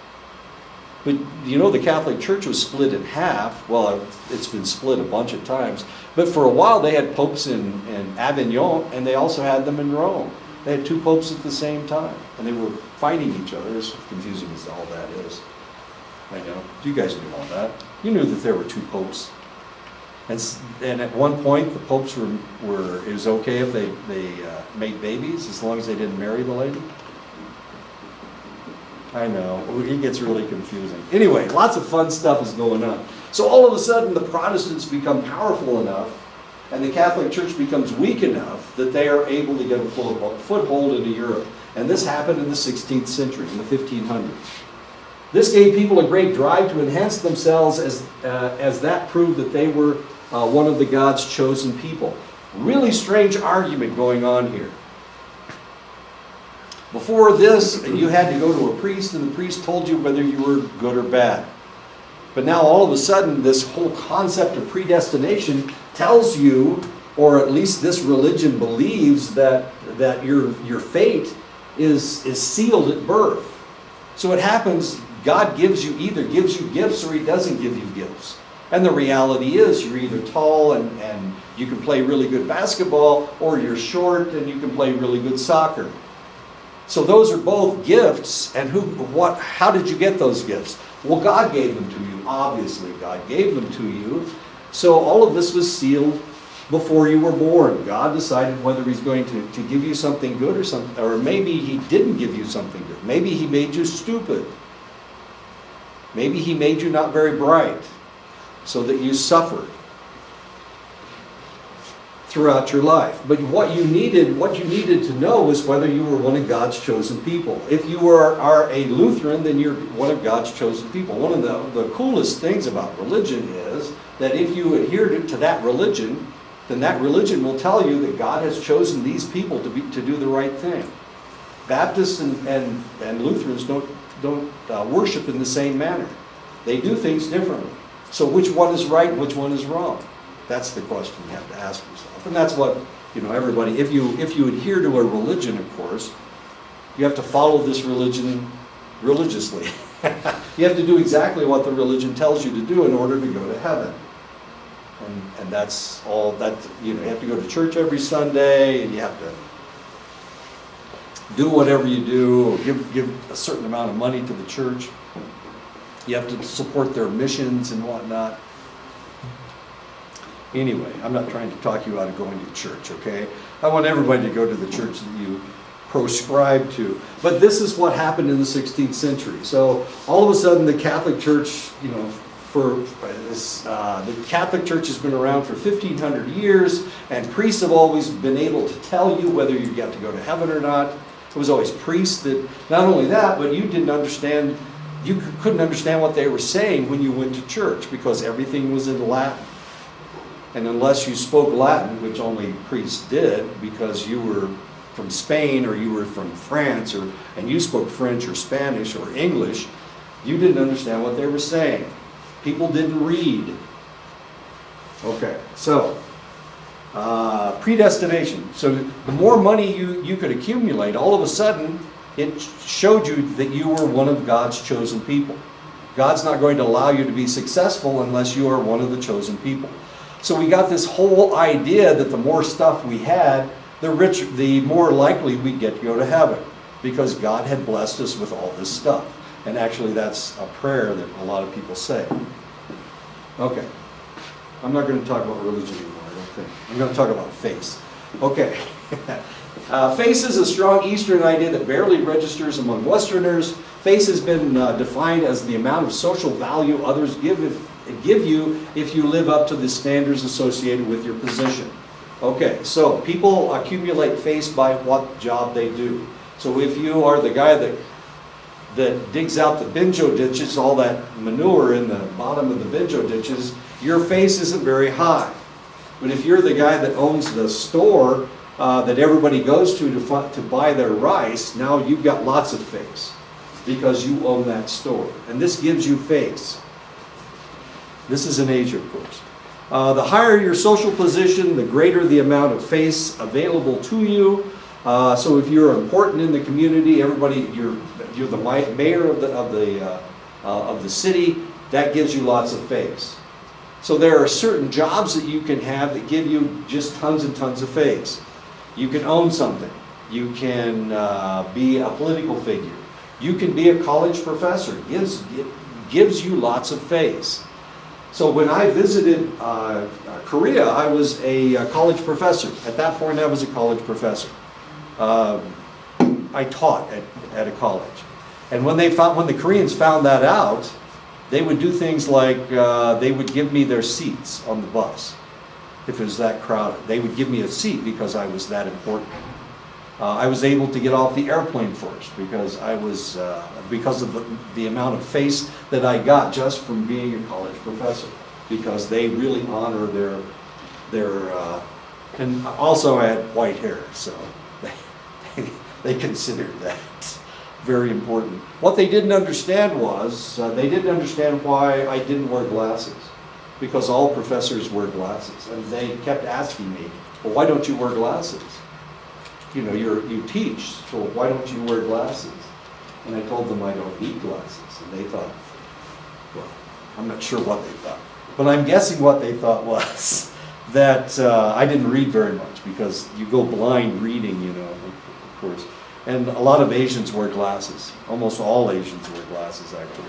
Speaker 1: But you know, the Catholic Church was split in half. Well, it's been split a bunch of times. But for a while they had popes in Avignon, and they also had them in Rome. They had two popes at the same time, and they were fighting each other. As confusing as all that is. I know. You guys knew all that. You knew that there were two popes. And at one point, the popes it was okay if they made babies as long as they didn't marry the lady. I know, it gets really confusing. Anyway, lots of fun stuff is going on. So all of a sudden, the Protestants become powerful enough, and the Catholic Church becomes weak enough that they are able to get a foothold into Europe. And this happened in the 16th century, in the 1500s. This gave people a great drive to enhance themselves as that proved that they were one of the God's chosen people. Really strange argument going on here. Before this, you had to go to a priest, and the priest told you whether you were good or bad. But now all of a sudden, this whole concept of predestination tells you, or at least this religion believes, that your fate is sealed at birth. So it happens, God either gives you gifts or he doesn't give you gifts. And the reality is you're either tall and you can play really good basketball, or you're short and you can play really good soccer. So those are both gifts, and how did you get those gifts? Well, God gave them to you. Obviously, God gave them to you. So all of this was sealed before you were born. God decided whether he's going to give you something good or maybe he didn't give you something good. Maybe he made you stupid. Maybe he made you not very bright, so that you suffered throughout your life. But what you needed to know was whether you were one of God's chosen people. If you are a Lutheran, then you're one of God's chosen people. One of the coolest things about religion is that if you adhere to that religion, then that religion will tell you that God has chosen these people to do the right thing. Baptists and Lutherans don't worship in the same manner. They do things differently. So which one is right and which one is wrong? That's the question you have to ask yourself. And that's what, everybody, if you adhere to a religion, of course, you have to follow this religion religiously. You have to do exactly what the religion tells you to do in order to go to heaven. And that's all that, you have to go to church every Sunday, and you have to do whatever you do, or give a certain amount of money to the church. You have to support their missions and whatnot. Anyway, I'm not trying to talk you out of going to church, okay? I want everybody to go to the church that you proscribe to. But this is what happened in the 16th century. So all of a sudden the Catholic Church, the Catholic Church has been around for 1,500 years, and priests have always been able to tell you whether you got to go to heaven or not. It was always priests that, not only that, but you couldn't understand what they were saying when you went to church, because everything was in Latin. And unless you spoke Latin, which only priests did, because you were from Spain or you were from France, and you spoke French or Spanish or English, you didn't understand what they were saying. People didn't read. Okay, so predestination. So the more money you could accumulate, all of a sudden it showed you that you were one of God's chosen people. God's not going to allow you to be successful unless you are one of the chosen people. So we got this whole idea that the more stuff we had, the more likely we'd get to go to heaven. because God had blessed us with all this stuff. And actually that's a prayer that a lot of people say. Okay. I'm not going to talk about religion anymore, I don't think. I'm going to talk about face. Okay. Face is a strong Eastern idea that barely registers among Westerners. Face has been defined as the amount of social value others give you if you live up to the standards associated with your position. Okay, so people accumulate face by what job they do. So if you are the guy that digs out the benjo ditches, all that manure in the bottom of the benjo ditches, your face isn't very high. But if you're the guy that owns the store that everybody goes to buy their rice, now you've got lots of face because you own that store. And this gives you face. This is an age, of course. The higher your social position, the greater the amount of face available to you. So if you're important in the community, everybody, you're the mayor of the city, that gives you lots of face. So there are certain jobs that you can have that give you just tons and tons of face. You can own something. You can be a political figure. You can be a college professor. It gives you lots of face. So when I visited Korea, I was a college professor. At that point, I was a college professor. I taught at a college. And when the Koreans found that out, they would do things like they would give me their seats on the bus. If it was that crowded, they would give me a seat because I was that important. I was able to get off the airplane first because because of the amount of face that I got just from being a college professor. Because they really honor their and also I had white hair, so they considered that very important. What they didn't understand was, they didn't understand why I didn't wear glasses. Because all professors wear glasses. And they kept asking me, well, why don't you wear glasses? You know, you teach, so why don't you wear glasses? And I told them I don't need glasses. And they thought, well, I'm not sure what they thought. But I'm guessing what they thought was that I didn't read very much because you go blind reading, you know, of course. And a lot of Asians wear glasses. Almost all Asians wear glasses, actually.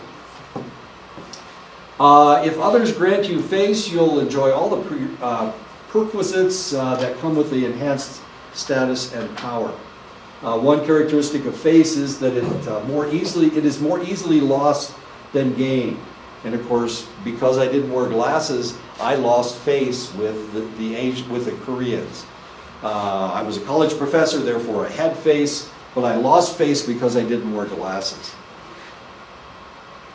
Speaker 1: If others grant you face, you'll enjoy all the perquisites that come with the enhanced status and power. One characteristic of face is that it is more easily lost than gained. And of course, because I didn't wear glasses, I lost face with the Koreans. I was a college professor, therefore I had face, but I lost face because I didn't wear glasses.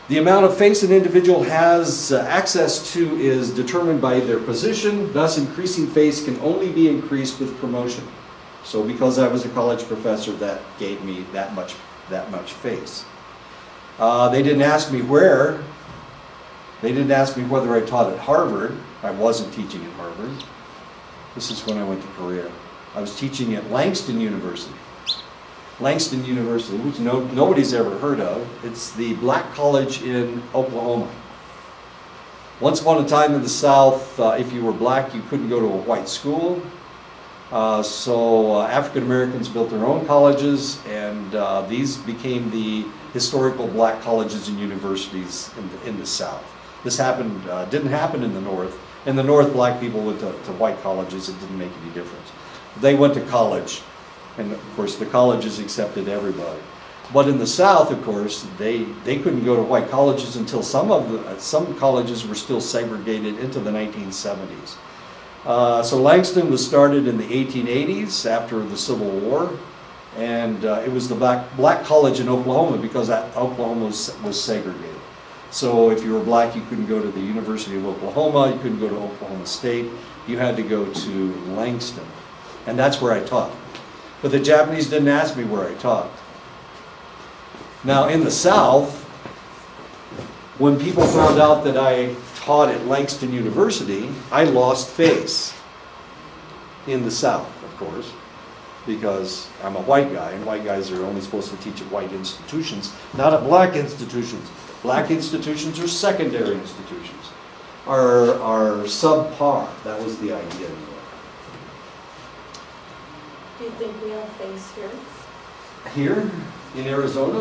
Speaker 1: The amount of face an individual has access to is determined by their position, thus increasing face can only be increased with promotion. So because I was a college professor, that gave me that much face. They didn't ask me where. They didn't ask me whether I taught at Harvard. I wasn't teaching at Harvard. This is when I went to Korea. I was teaching at Langston University. Langston University, which nobody's ever heard of. It's the black college in Oklahoma. Once upon a time in the South, if you were black, you couldn't go to a white school. So African Americans built their own colleges, and these became the historical black colleges and universities in the South. This didn't happen in the North. In the North, black people went to white colleges. It didn't make any difference. They went to college. And of course, the colleges accepted everybody. But in the South, of course, they couldn't go to white colleges until some colleges were still segregated into the 1970s. So Langston was started in the 1880s after the Civil War, and it was the black college in Oklahoma because Oklahoma was segregated. So if you were black, you couldn't go to the University of Oklahoma, you couldn't go to Oklahoma State, you had to go to Langston. And that's where I taught. But the Japanese didn't ask me where I taught. Now in the South, when people found out that I taught at Langston University, I lost face. In the South, of course, because I'm a white guy, and white guys are only supposed to teach at white institutions, not at black institutions. Black institutions are secondary institutions, are subpar. That was the idea.
Speaker 2: Do you think we have face here?
Speaker 1: Here in Arizona,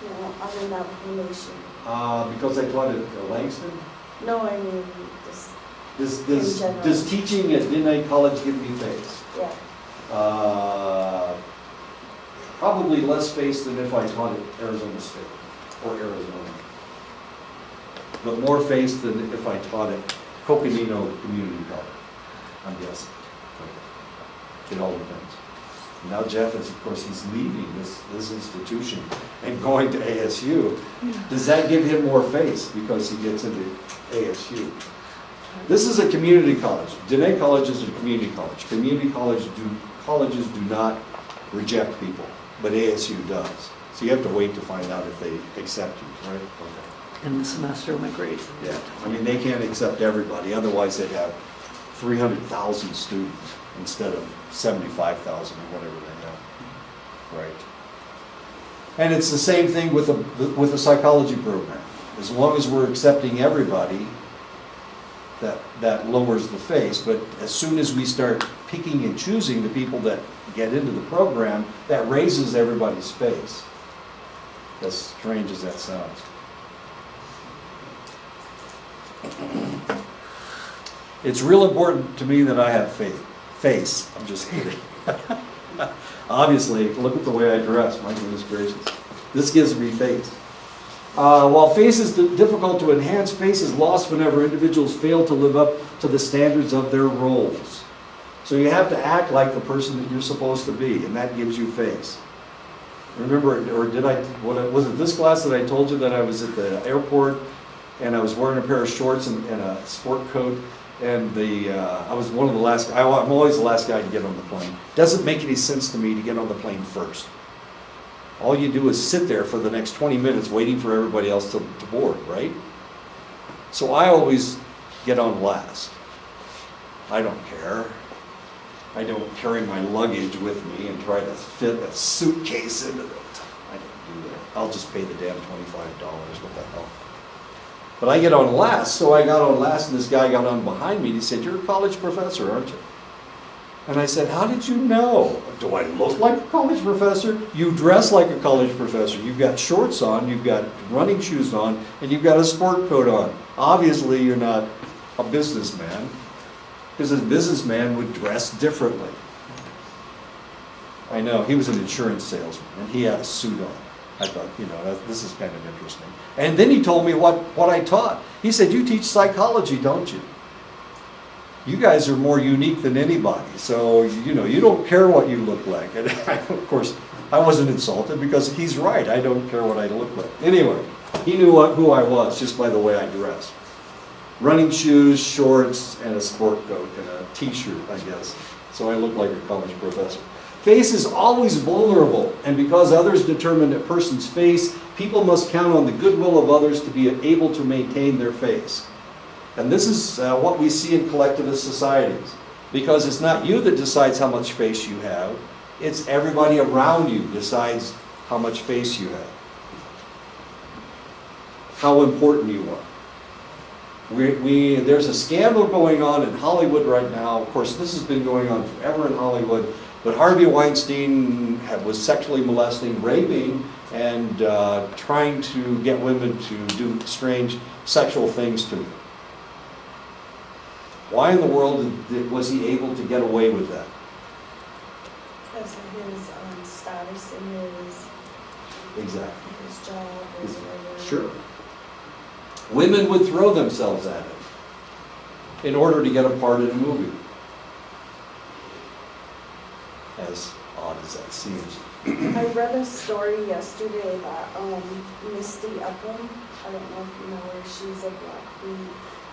Speaker 2: You know, I'm in Navajo Nation.
Speaker 1: because I taught at Langston.
Speaker 2: No, I mean, just,
Speaker 1: Does
Speaker 2: In general.
Speaker 1: does teaching at Denny College give me face?
Speaker 2: yeah.
Speaker 1: Probably less face than if I taught at Arizona State or Arizona. But more face than if I taught at Coconino Community College, I'm guessing. It all depends. Now Jeff is, of course, he's leaving this institution and going to ASU. Does that give him more face because he gets into ASU? This is a community college. Denny College is a community college. Community colleges do not reject people, but ASU does. So you have to wait to find out if they accept you, right? Okay.
Speaker 3: And the semester went great.
Speaker 1: Yeah, I mean, they can't accept everybody, otherwise they'd have 300,000 students instead of 75,000 or whatever they have. Right. And it's the same thing with the psychology program. As long as we're accepting everybody, that lowers the face, but as soon as we start picking and choosing the people that get into the program, that raises everybody's face. As strange as that sounds. It's real important to me that I have face. I'm just kidding. Obviously, look at the way I dress, my goodness gracious. This gives me face. While face is difficult to enhance, face is lost whenever individuals fail to live up to the standards of their roles. So you have to act like the person that you're supposed to be, and that gives you face. Remember, or was it this class that I told you that I was at the airport and I was wearing a pair of shorts and a sport coat, and I was one of the last, I'm always the last guy to get on the plane. Doesn't make any sense to me to get on the plane first. All you do is sit there for the next 20 minutes waiting for everybody else to board, right? So I always get on last. I don't care. I don't carry my luggage with me and try to fit a suitcase into it. I don't do that. I'll just pay the damn $25. What the hell? But I get on last, so I got on last, and this guy got on behind me, and he said, "You're a college professor, aren't you?" And I said, "How did you know?" "Do I look like a college professor?" "You dress like a college professor. You've got shorts on, you've got running shoes on, and you've got a sport coat on. Obviously, you're not a businessman, because a businessman would dress differently." I know, he was an insurance salesman, and he had a suit on. I thought, this is kind of interesting. And then he told me what I taught. He said, "You teach psychology, don't you? You guys are more unique than anybody, so, you don't care what you look like." And of course, I wasn't insulted because he's right. I don't care what I look like. Anyway, he knew who I was just by the way I dressed. Running shoes, shorts, and a sport coat, and a t-shirt, I guess. So I look like a college professor. Face is always vulnerable, and because others determine a person's face, people must count on the goodwill of others to be able to maintain their face. And this is what we see in collectivist societies. Because it's not you that decides how much face you have, it's everybody around you decides how much face you have. How important you are. There's a scandal going on in Hollywood right now. Of course, this has been going on forever in Hollywood. But Harvey Weinstein was sexually molesting, raping, and trying to get women to do strange sexual things to him. Why in the world was he able to get away with that?
Speaker 2: Because of his status in
Speaker 1: Exactly.
Speaker 2: his job or whatever.
Speaker 1: Sure. Women would throw themselves at him in order to get a part in a movie. As odd as that seems.
Speaker 2: I read a story yesterday that Misty Upham, I don't know if you know her, she's a Blackfeet.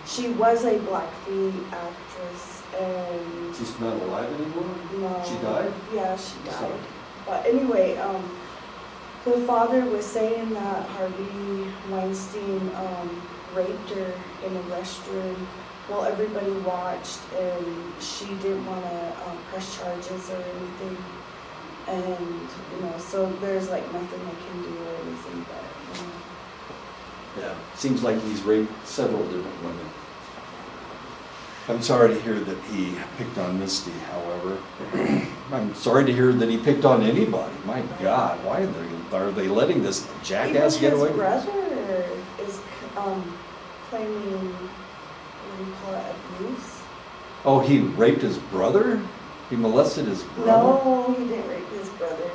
Speaker 2: She was a Blackfeet actress, and
Speaker 1: She's not alive anymore?
Speaker 2: no,
Speaker 1: She died?
Speaker 2: Yeah, she died.
Speaker 1: Sorry.
Speaker 2: But anyway, the father was saying that Harvey Weinstein raped her in a restroom while everybody watched, and she didn't want to press charges or anything. And, so there's like nothing they can do or anything, but,
Speaker 1: Yeah. Seems like he's raped several different women. I'm sorry to hear that he picked on Misty, however. I'm sorry to hear that he picked on anybody. My God, why are they letting this jackass get away
Speaker 2: Even
Speaker 1: with it?
Speaker 2: his brother is claiming, what do you call it, abuse?
Speaker 1: Oh, he raped his brother? He molested his brother?
Speaker 2: No, he didn't rape his brother.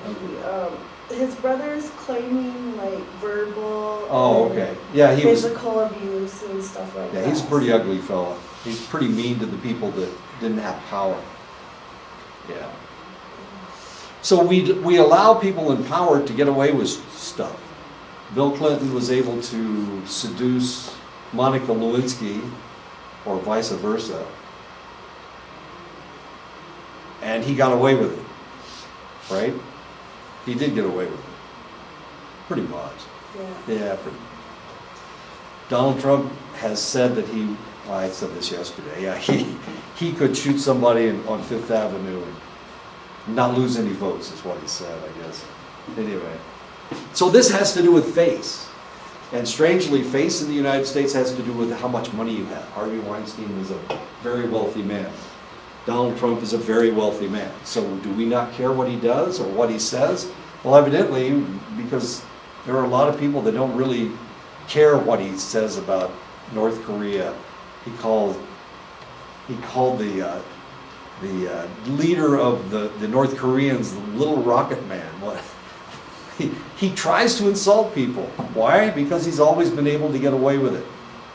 Speaker 2: His brother is claiming like verbal.
Speaker 1: Oh,
Speaker 2: and
Speaker 1: okay. Yeah, he was.
Speaker 2: physical abuse and stuff like that.
Speaker 1: Yeah, he's a pretty ugly fella. He's pretty mean to the people that didn't have power. Yeah. So we allow people in power to get away with stuff. Bill Clinton was able to seduce Monica Lewinsky, or vice versa, and he got away with it, right? He did get away with it, pretty much.
Speaker 2: Yeah.
Speaker 1: Yeah, pretty. Donald Trump has said that well, I said this yesterday, yeah, he could shoot somebody on Fifth Avenue and not lose any votes, is what he said, I guess. Anyway, so this has to do with face. And strangely, face in the United States has to do with how much money you have. Harvey Weinstein was a very wealthy man. Donald Trump is a very wealthy man. So do we not care what he does or what he says? Well, evidently, because there are a lot of people that don't really care what he says about North Korea. He called the leader of the North Koreans the little rocket man. What? He tries to insult people. Why? Because he's always been able to get away with it.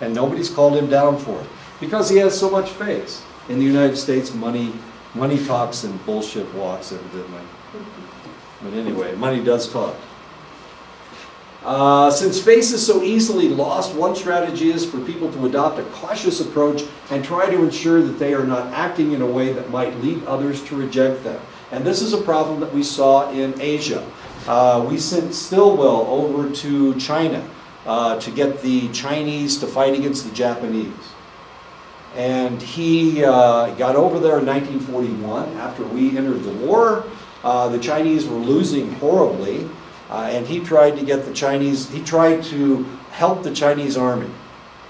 Speaker 1: And nobody's called him down for it. Because he has so much face. In the United States, money talks and bullshit walks, evidently. But anyway, money does talk. Since face is so easily lost, one strategy is for people to adopt a cautious approach and try to ensure that they are not acting in a way that might lead others to reject them. And this is a problem that we saw in Asia. We sent Stilwell over to China to get the Chinese to fight against the Japanese. And he got over there in 1941 after we entered the war. The Chinese were losing horribly. And he tried to get he tried to help the Chinese army.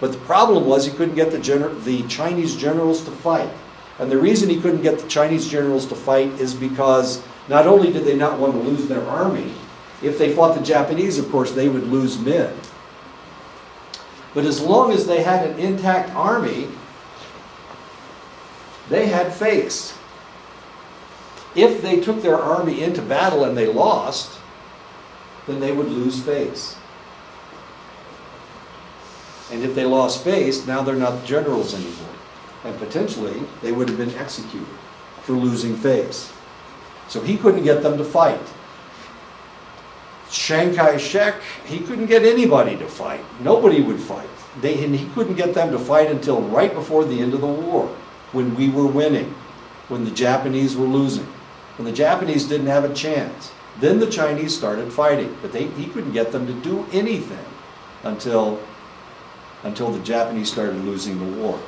Speaker 1: But the problem was he couldn't get the Chinese generals to fight. And the reason he couldn't get the Chinese generals to fight is because not only did they not want to lose their army, if they fought the Japanese, of course, they would lose men. But as long as they had an intact army, they had face. If they took their army into battle and they lost, then they would lose face. And if they lost face, now they're not generals anymore. And potentially, they would have been executed for losing face. So he couldn't get them to fight. Chiang Kai-shek, he couldn't get anybody to fight. Nobody would fight. And he couldn't get them to fight until right before the end of the war, when we were winning, when the Japanese were losing, when the Japanese didn't have a chance. Then the Chinese started fighting, but he couldn't get them to do anything until the Japanese started losing the war.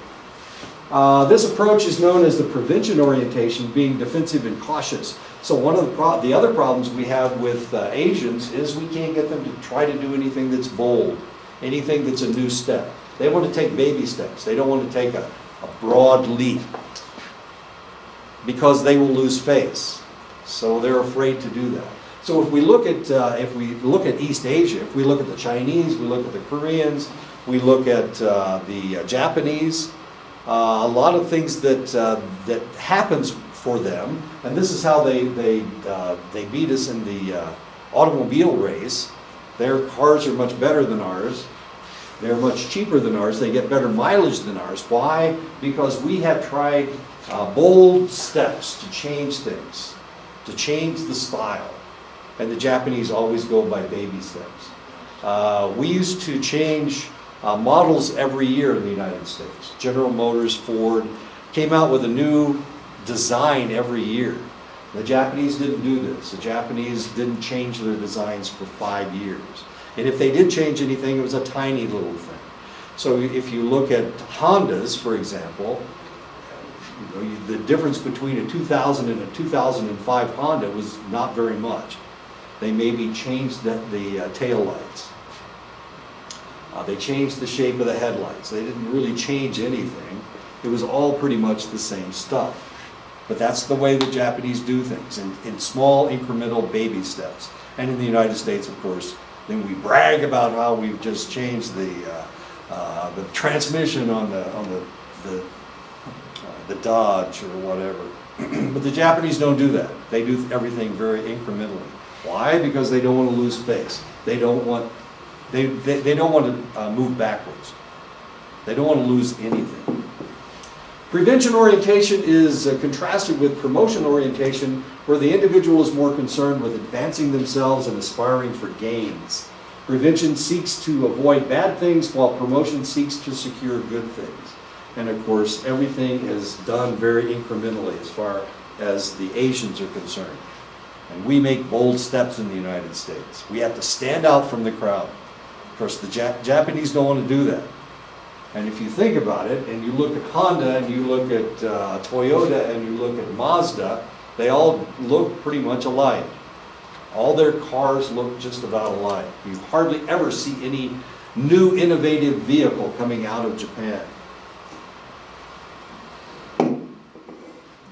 Speaker 1: This approach is known as the prevention orientation, being defensive and cautious. So one of the other problems we have with Asians is we can't get them to try to do anything that's bold, anything that's a new step. They want to take baby steps. They don't want to take a broad leap because they will lose face. So they're afraid to do that. So if we look at East Asia, if we look at the Chinese, we look at the Koreans, we look at the Japanese, a lot of things that happens for them, and this is how they beat us in the automobile race. Their cars are much better than ours. They're much cheaper than ours. They get better mileage than ours. Why? Because we have tried bold steps to change things, to change the style. And the Japanese always go by baby steps. We used to change models every year in the United States. General Motors, Ford came out with a new design every year. The Japanese didn't do this. The Japanese didn't change their designs for 5 years. And if they did change anything, it was a tiny little thing. So if you look at Hondas, for example, the difference between a 2000 and a 2005 Honda was not very much. They maybe changed the tail lights. They changed the shape of the headlights. They didn't really change anything. It was all pretty much the same stuff. But that's the way the Japanese do things, in small incremental baby steps. And in the United States, of course, then we brag about how we've just changed the transmission on the Dodge or whatever. But the Japanese don't do that. They do everything very incrementally. Why? Because they don't want to lose face. They don't want to move backwards. They don't want to lose anything. Prevention orientation is contrasted with promotion orientation, where the individual is more concerned with advancing themselves and aspiring for gains. Prevention seeks to avoid bad things, while promotion seeks to secure good things. And of course, everything is done very incrementally as far as the Asians are concerned. And we make bold steps in the United States. We have to stand out from the crowd. Of course, the Japanese don't want to do that. And if you think about it, and you look at Honda, and you look at Toyota, and you look at Mazda, they all look pretty much alike. All their cars look just about alike. You hardly ever see any new innovative vehicle coming out of Japan.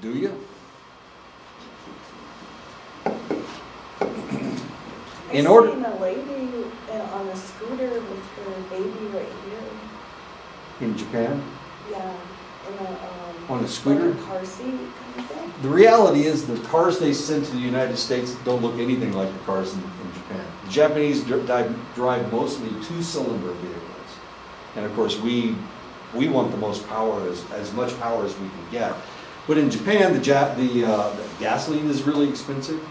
Speaker 1: Do you?
Speaker 2: I've seen a lady on a scooter with her baby right here.
Speaker 1: In Japan?
Speaker 2: Yeah, in
Speaker 1: On a scooter?
Speaker 2: like a car seat kind of thing.
Speaker 1: The reality is the cars they send to the United States don't look anything like the cars in Japan. The Japanese drive mostly two-cylinder vehicles. And of course, we want the most power, as much power as we can get. But in Japan, the gasoline is really expensive.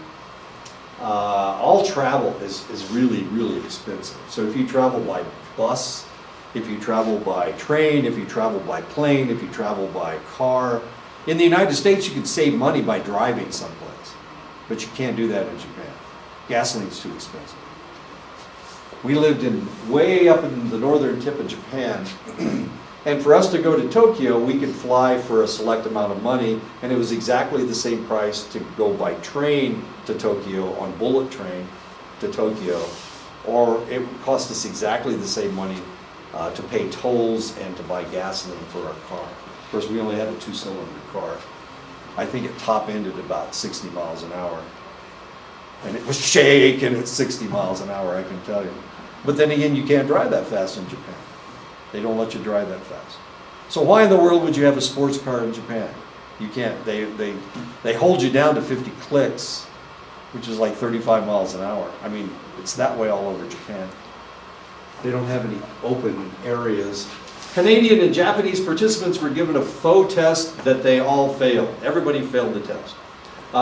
Speaker 1: All travel is really, really expensive. So if you travel by bus, if you travel by train, if you travel by plane, if you travel by car. In the United States, you can save money by driving someplace, but you can't do that in Japan. Gasoline's too expensive. We lived way up in the northern tip of Japan, and for us to go to Tokyo, we could fly for a select amount of money, and it was exactly the same price to go by train to Tokyo, on bullet train to Tokyo, or it would cost us exactly the same money to pay tolls and to buy gasoline for our car. Of course, we only had a two-cylinder car. I think it top-ended about 60 miles an hour. And it was shaking at 60 miles an hour, I can tell you. But then again, you can't drive that fast in Japan. They don't let you drive that fast. So why in the world would you have a sports car in Japan? You can't. They hold you down to 50 clicks, which is like 35 miles an hour. I mean, it's that way all over Japan. They don't have any open areas. Canadian and Japanese participants were given a faux test that they all failed. Everybody failed the test.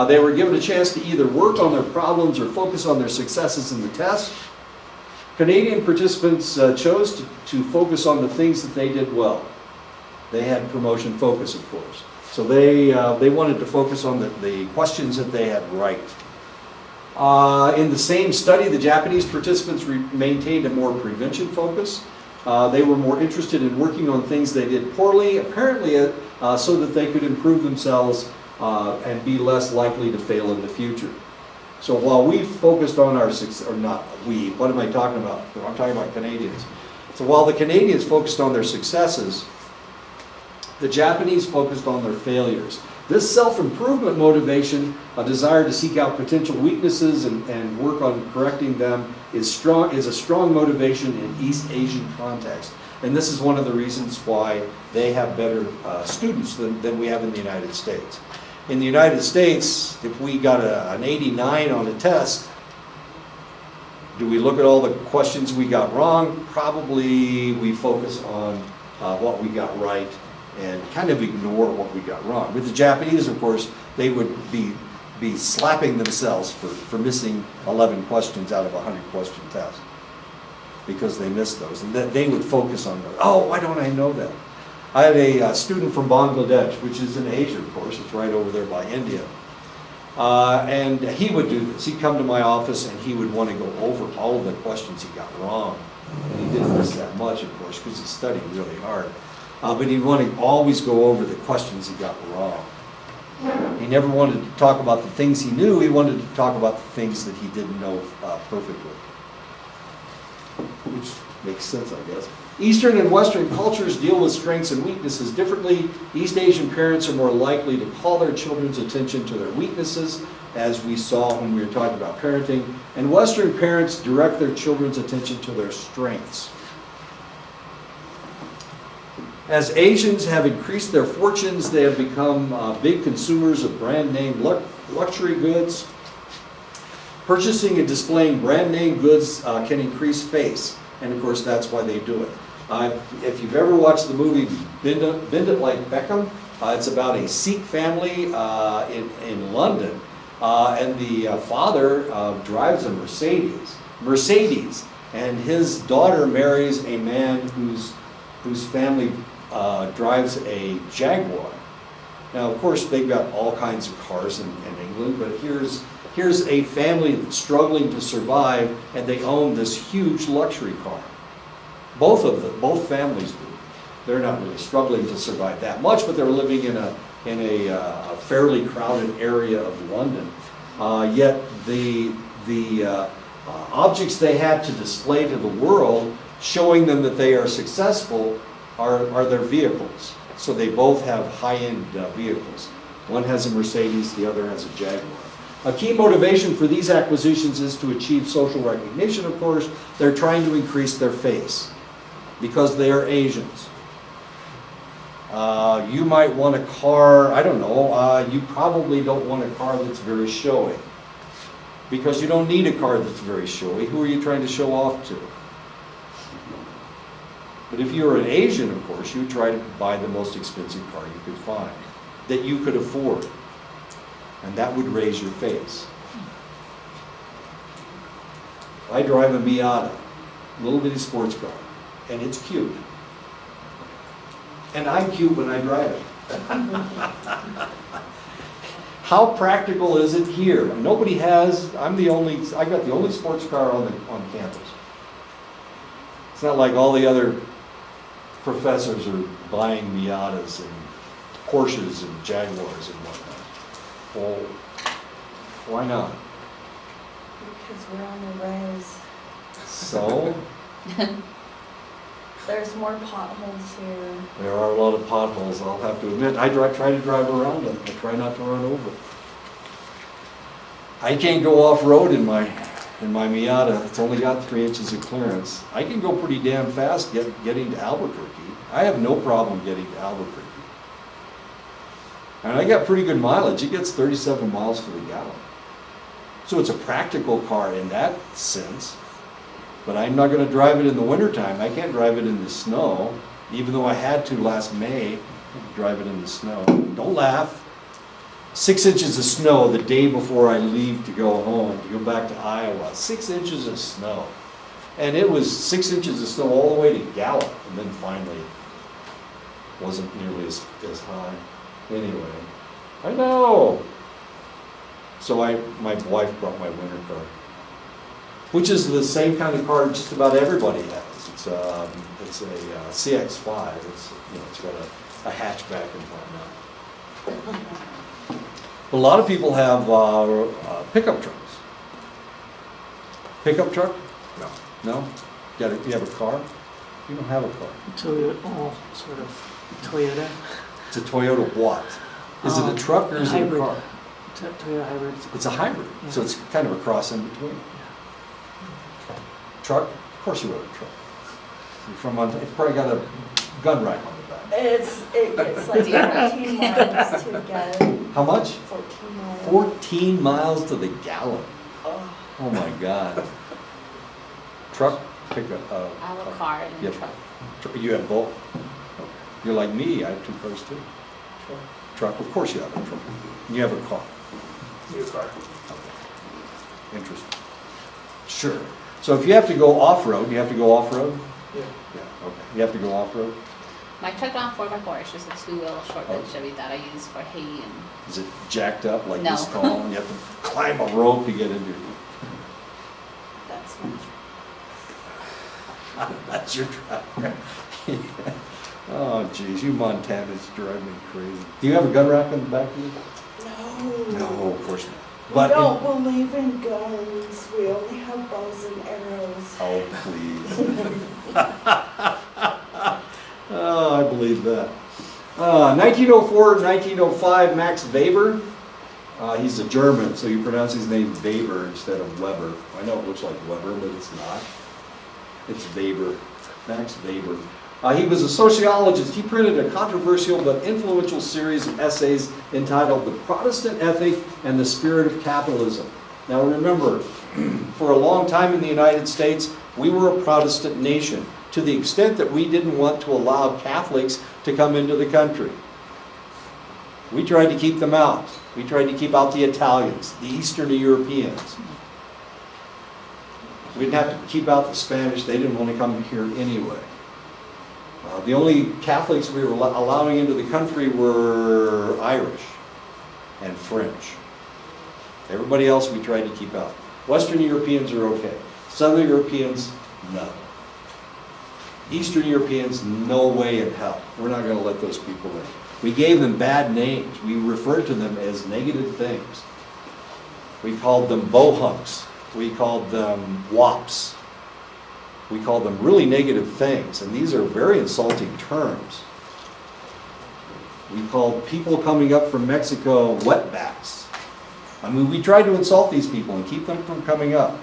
Speaker 1: They were given a chance to either work on their problems or focus on their successes in the test. Canadian participants chose to focus on the things that they did well. They had promotion focus, of course. So they wanted to focus on the questions that they had right. In the same study, the Japanese participants maintained a more prevention focus. They were more interested in working on things they did poorly, apparently so that they could improve themselves and be less likely to fail in the future. So while we focused on our success, or not we, what am I talking about? I'm talking about Canadians. So while the Canadians focused on their successes, the Japanese focused on their failures. This self-improvement motivation, a desire to seek out potential weaknesses and work on correcting them, is a strong motivation in East Asian context. And this is one of the reasons why they have better students than we have in the United States. In the United States, if we got an 89 on a test, do we look at all the questions we got wrong? Probably we focus on what we got right and kind of ignore what we got wrong. With the Japanese, of course, they would be slapping themselves for missing 11 questions out of a 100-question test because they missed those. And they would focus on those. Oh, why don't I know that? I had a student from Bangladesh, which is in Asia, of course. It's right over there by India. And he would do this. He'd come to my office and he would want to go over all of the questions he got wrong. And he didn't miss that much, of course, because he studied really hard. But he'd want to always go over the questions he got wrong. He never wanted to talk about the things he knew. He wanted to talk about the things that he didn't know perfectly. Which Makes sense, I guess. Eastern and Western cultures deal with strengths and weaknesses differently. East Asian parents are more likely to call their children's attention to their weaknesses, as we saw when we were talking about parenting. And Western parents direct their children's attention to their strengths. As Asians have increased their fortunes, they have become big consumers of brand name luxury goods. Purchasing and displaying brand name goods can increase face, and of course that's why they do it. If you've ever watched the movie Bend It Like Beckham, it's about a Sikh family in London, and the father drives a Mercedes, and his daughter marries a man whose family drives a Jaguar. Now, of course, they've got all kinds of cars in England, but here's a family that's struggling to survive, and they own this huge luxury car. Both families do. They're not really struggling to survive that much, but they're living in a fairly crowded area of London. Yet the objects they have to display to the world, showing them that they are successful, are their vehicles. So they both have high-end vehicles. One has a Mercedes, the other has a Jaguar. A key motivation for these acquisitions is to achieve social recognition, of course. They're trying to increase their face because they are Asians. You might want a car, I don't know, you probably don't want a car that's very showy, because you don't need a car that's very showy. Who are you trying to show off to? But if you're an Asian, of course, you try to buy the most expensive car you could find, that you could afford. And that would raise your face. I drive a Miata, little bitty sports car, and it's cute. And I'm cute when I drive it. How practical is it here? Nobody has, I got the only sports car on campus. It's not like all the other professors are buying Miatas and Porsches and Jaguars and whatnot. Well, why not?
Speaker 2: Because we're on the rise.
Speaker 1: So?
Speaker 2: There's more potholes here.
Speaker 1: There are a lot of potholes, I'll have to admit. I try to drive around them. I try not to run over. I can't go off-road in my Miata. It's only got 3 inches of clearance. I can go pretty damn fast getting to Albuquerque. I have no problem getting to Albuquerque. And I got pretty good mileage. It gets 37 miles to the gallon. So it's a practical car in that sense. But I'm not going to drive it in the wintertime. I can't drive it in the snow, even though I had to last May, drive it in the snow. Don't laugh. 6 inches of snow the day before I leave to go home, to go back to Iowa. 6 inches of snow. And it was 6 inches of snow all the way to Gallup, and then finally wasn't nearly as high. Anyway, I know. So my wife brought my winter car, which is the same kind of car just about everybody has. It's a CX-5. It's got a hatchback and whatnot. A lot of people have pickup trucks. Pickup truck? No. No? You have a car? You don't have a car.
Speaker 3: Toyota.
Speaker 1: It's a Toyota what? Is it a truck or is it a car?
Speaker 3: Toyota hybrid.
Speaker 1: It's a hybrid,
Speaker 3: Yeah.
Speaker 1: so it's kind of a cross in between. Truck? Of course you have a truck. It's probably got a gun rack on the back.
Speaker 2: It's like 14 miles to gallon.
Speaker 1: How much?
Speaker 2: 14 miles.
Speaker 1: 14 miles to the gallon.
Speaker 2: Oh.
Speaker 1: Oh my God. Truck? Pickup?
Speaker 4: I have a car and a
Speaker 1: Yep.
Speaker 4: truck.
Speaker 1: You have both? You're like me, I have 2 cars too. Truck, of course you have a truck. You have a car.
Speaker 5: New car.
Speaker 1: Interesting. Sure. So if you have to go off-road, you have to go off-road?
Speaker 5: Yeah.
Speaker 1: Yeah, okay. You have to go off-road?
Speaker 4: My truck on 4x4 is just a 2-wheel short bed
Speaker 1: Oh.
Speaker 4: Chevy that I use for hay and
Speaker 1: Is it jacked up like
Speaker 4: No.
Speaker 1: this tall and you have to climb a rope to get into it?
Speaker 2: That's my
Speaker 1: That's your truck. Oh, geez, you Montanans drive me crazy. Do you have a gun rack in the back of you?
Speaker 2: No.
Speaker 1: No, of course not.
Speaker 2: We
Speaker 1: But
Speaker 2: don't believe in guns. We only have bows and arrows.
Speaker 1: oh, please. Oh, I believe that. 1904, 1905, Max Weber. He's a German, so you pronounce his name Weber instead of Weber. I know it looks like Weber, but it's not. It's Weber, Max Weber. He was a sociologist. He printed a controversial but influential series of essays entitled The Protestant Ethic and the Spirit of Capitalism. Now remember, for a long time in the United States, we were a Protestant nation, to the extent that we didn't want to allow Catholics to come into the country. We tried to keep them out. We tried to keep out the Italians, the Eastern Europeans. We didn't have to keep out the Spanish. They didn't want to come here anyway. The only Catholics we were allowing into the country were Irish and French. Everybody else we tried to keep out. Western Europeans are okay. Southern Europeans, no. Eastern Europeans, no way in hell. We're not going to let those people in. We gave them bad names. We referred to them as negative things. We called them bohunks. We called them wops. We called them really negative things, and these are very insulting terms. We called people coming up from Mexico wetbacks. I mean, we tried to insult these people and keep them from coming up.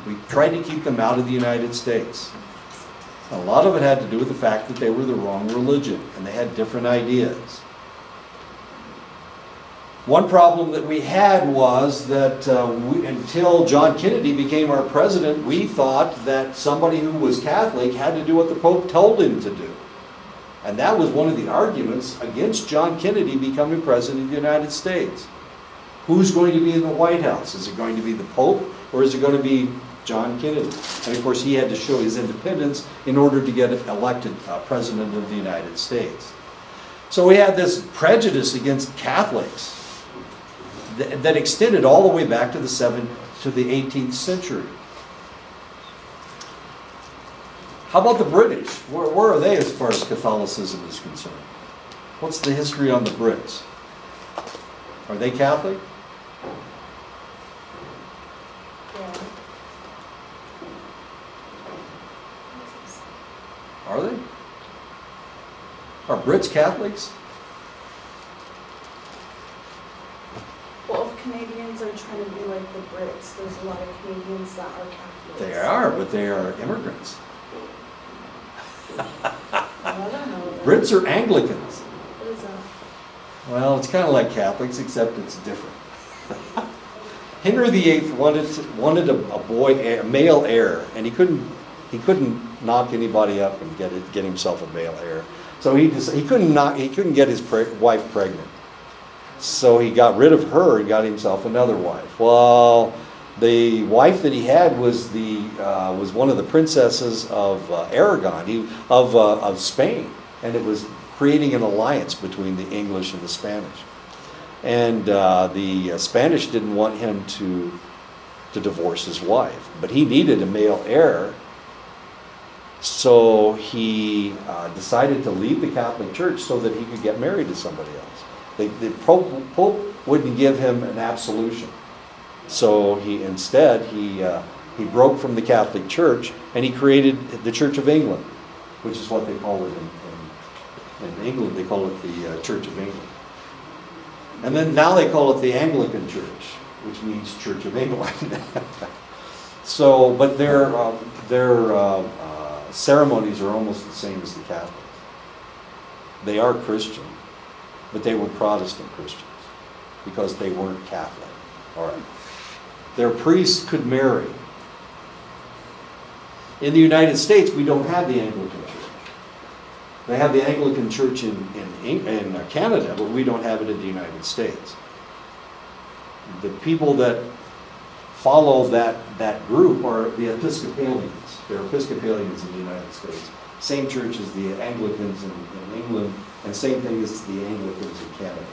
Speaker 1: We tried to keep them out of the United States. A lot of it had to do with the fact that they were the wrong religion, and they had different ideas. One problem that we had was that until John Kennedy became our president, we thought that somebody who was Catholic had to do what the Pope told him to do. And that was one of the arguments against John Kennedy becoming president of the United States. Who's going to be in the White House? Is it going to be the Pope, or is it going to be John Kennedy? And of course, he had to show his independence in order to get elected president of the United States. So we had this prejudice against Catholics that extended all the way back to the 18th century. How about the British? Where are they as far as Catholicism is concerned? What's the history on the Brits? Are they Catholic?
Speaker 2: Yeah.
Speaker 1: Are they? Are Brits Catholics?
Speaker 2: Well, if Canadians are trying to be like the Brits, there's a lot of Canadians that are Catholics.
Speaker 1: They are, but they are immigrants.
Speaker 2: I don't know that.
Speaker 1: Brits are Anglicans.
Speaker 2: What is that?
Speaker 1: Well, it's kind of like Catholics, except it's different. Henry VIII wanted a male heir, and he couldn't knock anybody up and get himself a male heir. So he couldn't get his wife pregnant. So he got rid of her and got himself another wife. Well, the wife that he had was one of the princesses of Aragon, of Spain, and it was creating an alliance between the English and the Spanish. And the Spanish didn't want him to divorce his wife, but he needed a male heir. So he decided to leave the Catholic Church so that he could get married to somebody else. The Pope wouldn't give him an absolution. So he broke from the Catholic Church and he created the Church of England, which is what they call it in England. They call it the Church of England. And then now they call it the Anglican Church, which means Church of England. So, but their ceremonies are almost the same as the Catholics. They are Christian, but they were Protestant Christians because they weren't Catholic. All right. Their priests could marry. In the United States, we don't have the Anglican Church. They have the Anglican Church in Canada, but we don't have it in the United States. The people that follow that group are the Episcopalians. They're Episcopalians in the United States. Same church as the Anglicans in England, and same thing as the Anglicans in Canada.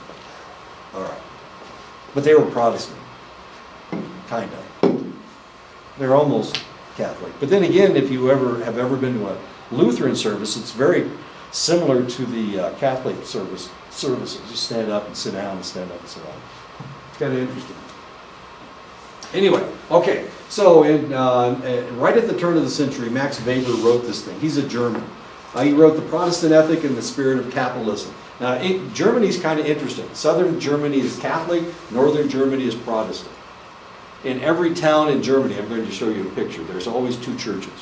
Speaker 1: All right. But they were Protestant. Kind of. They're almost Catholic. But then again, if you have ever been to a Lutheran service, it's very similar to the Catholic services. You stand up and sit down and stand up and sit down. It's kind of interesting. Anyway, okay, so right at the turn of the century, Max Weber wrote this thing. He's a German. He wrote The Protestant Ethic and the Spirit of Capitalism. Now, Germany's kind of interesting. Southern Germany is Catholic, northern Germany is Protestant. In every town in Germany, I'm going to show you a picture, there's always two churches.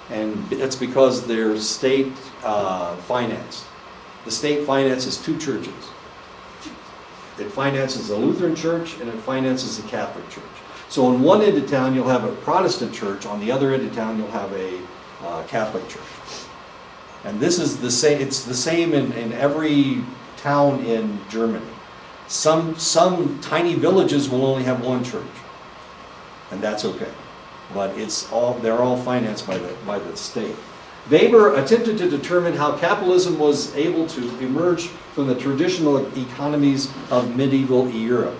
Speaker 1: And that's because they're state financed. The state finances two churches. It finances the Lutheran church and it finances the Catholic church. So on one end of town you'll have a Protestant church, on the other end of town you'll have a Catholic church. And this is the same, it's the same in every town in Germany. Some tiny villages will only have one church. And that's okay. But they're all financed by the state. Weber attempted to determine how capitalism was able to emerge from the traditional economies of medieval Europe.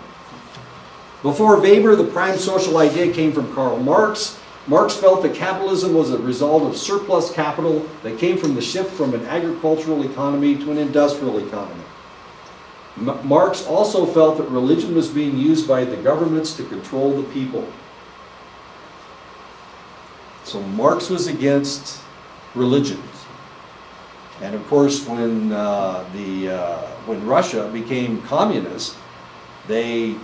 Speaker 1: Before Weber, the prime social idea came from Karl Marx. Marx felt that capitalism was a result of surplus capital that came from the shift from an agricultural economy to an industrial economy. Marx also felt that religion was being used by the governments to control the people. So Marx was against religions. And of course, when Russia became communist, they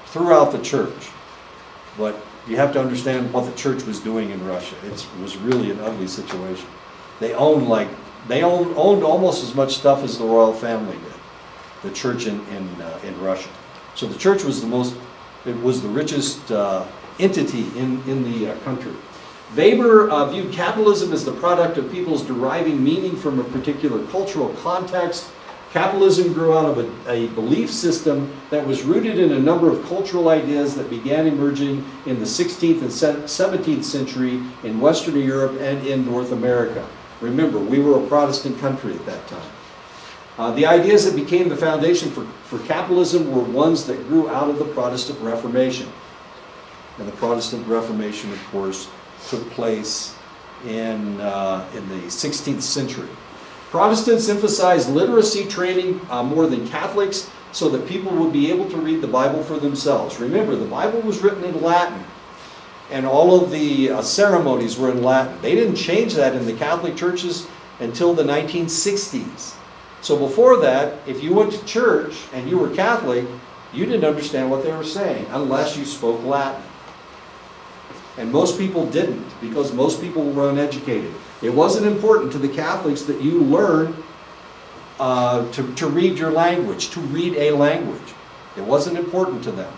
Speaker 1: threw out the church. But you have to understand what the church was doing in Russia. It was really an ugly situation. They owned almost as much stuff as the royal family did, the church in Russia. So the church was the richest entity in the country. Weber viewed capitalism as the product of people's deriving meaning from a particular cultural context. Capitalism grew out of a belief system that was rooted in a number of cultural ideas that began emerging in the 16th and 17th century in Western Europe and in North America. Remember, we were a Protestant country at that time. The ideas that became the foundation for capitalism were ones that grew out of the Protestant Reformation. And the Protestant Reformation, of course, took place in the 16th century. Protestants emphasized literacy training more than Catholics so that people would be able to read the Bible for themselves. Remember, the Bible was written in Latin, and all of the ceremonies were in Latin. They didn't change that in the Catholic churches until the 1960s. So before that, if you went to church and you were Catholic, you didn't understand what they were saying unless you spoke Latin. And most people didn't, because most people were uneducated. It wasn't important to the Catholics that you learn to read your language, to read a language. It wasn't important to them.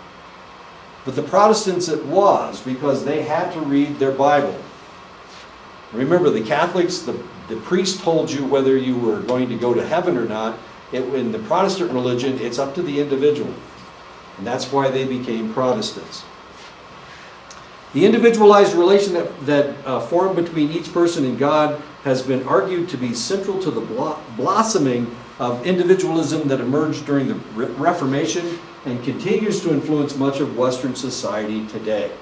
Speaker 1: But the Protestants it was, because they had to read their Bible. Remember, the Catholics, the priest told you whether you were going to go to heaven or not. In the Protestant religion, it's up to the individual. And that's why they became Protestants. The individualized relation that formed between each person and God has been argued to be central to the blossoming of individualism that emerged during the Reformation and continues to influence much of Western society today.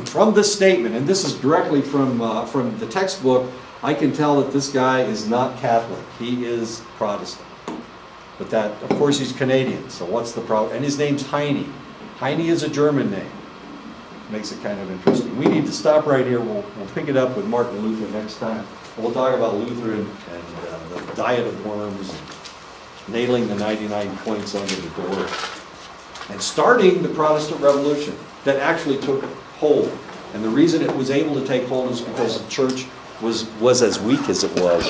Speaker 1: From this statement, and this is directly from the textbook, I can tell that this guy is not Catholic. He is Protestant. But that, of course, he's Canadian, so what's the problem? And his name's Heine. Heine is a German name. Makes it kind of interesting. We need to stop right here. We'll pick it up with Martin Luther next time. We'll talk about Luther and the diet of worms, and nailing the 99 points under the door, and starting the Protestant Revolution that actually took hold. And the reason it was able to take hold is because the church was as weak as it was.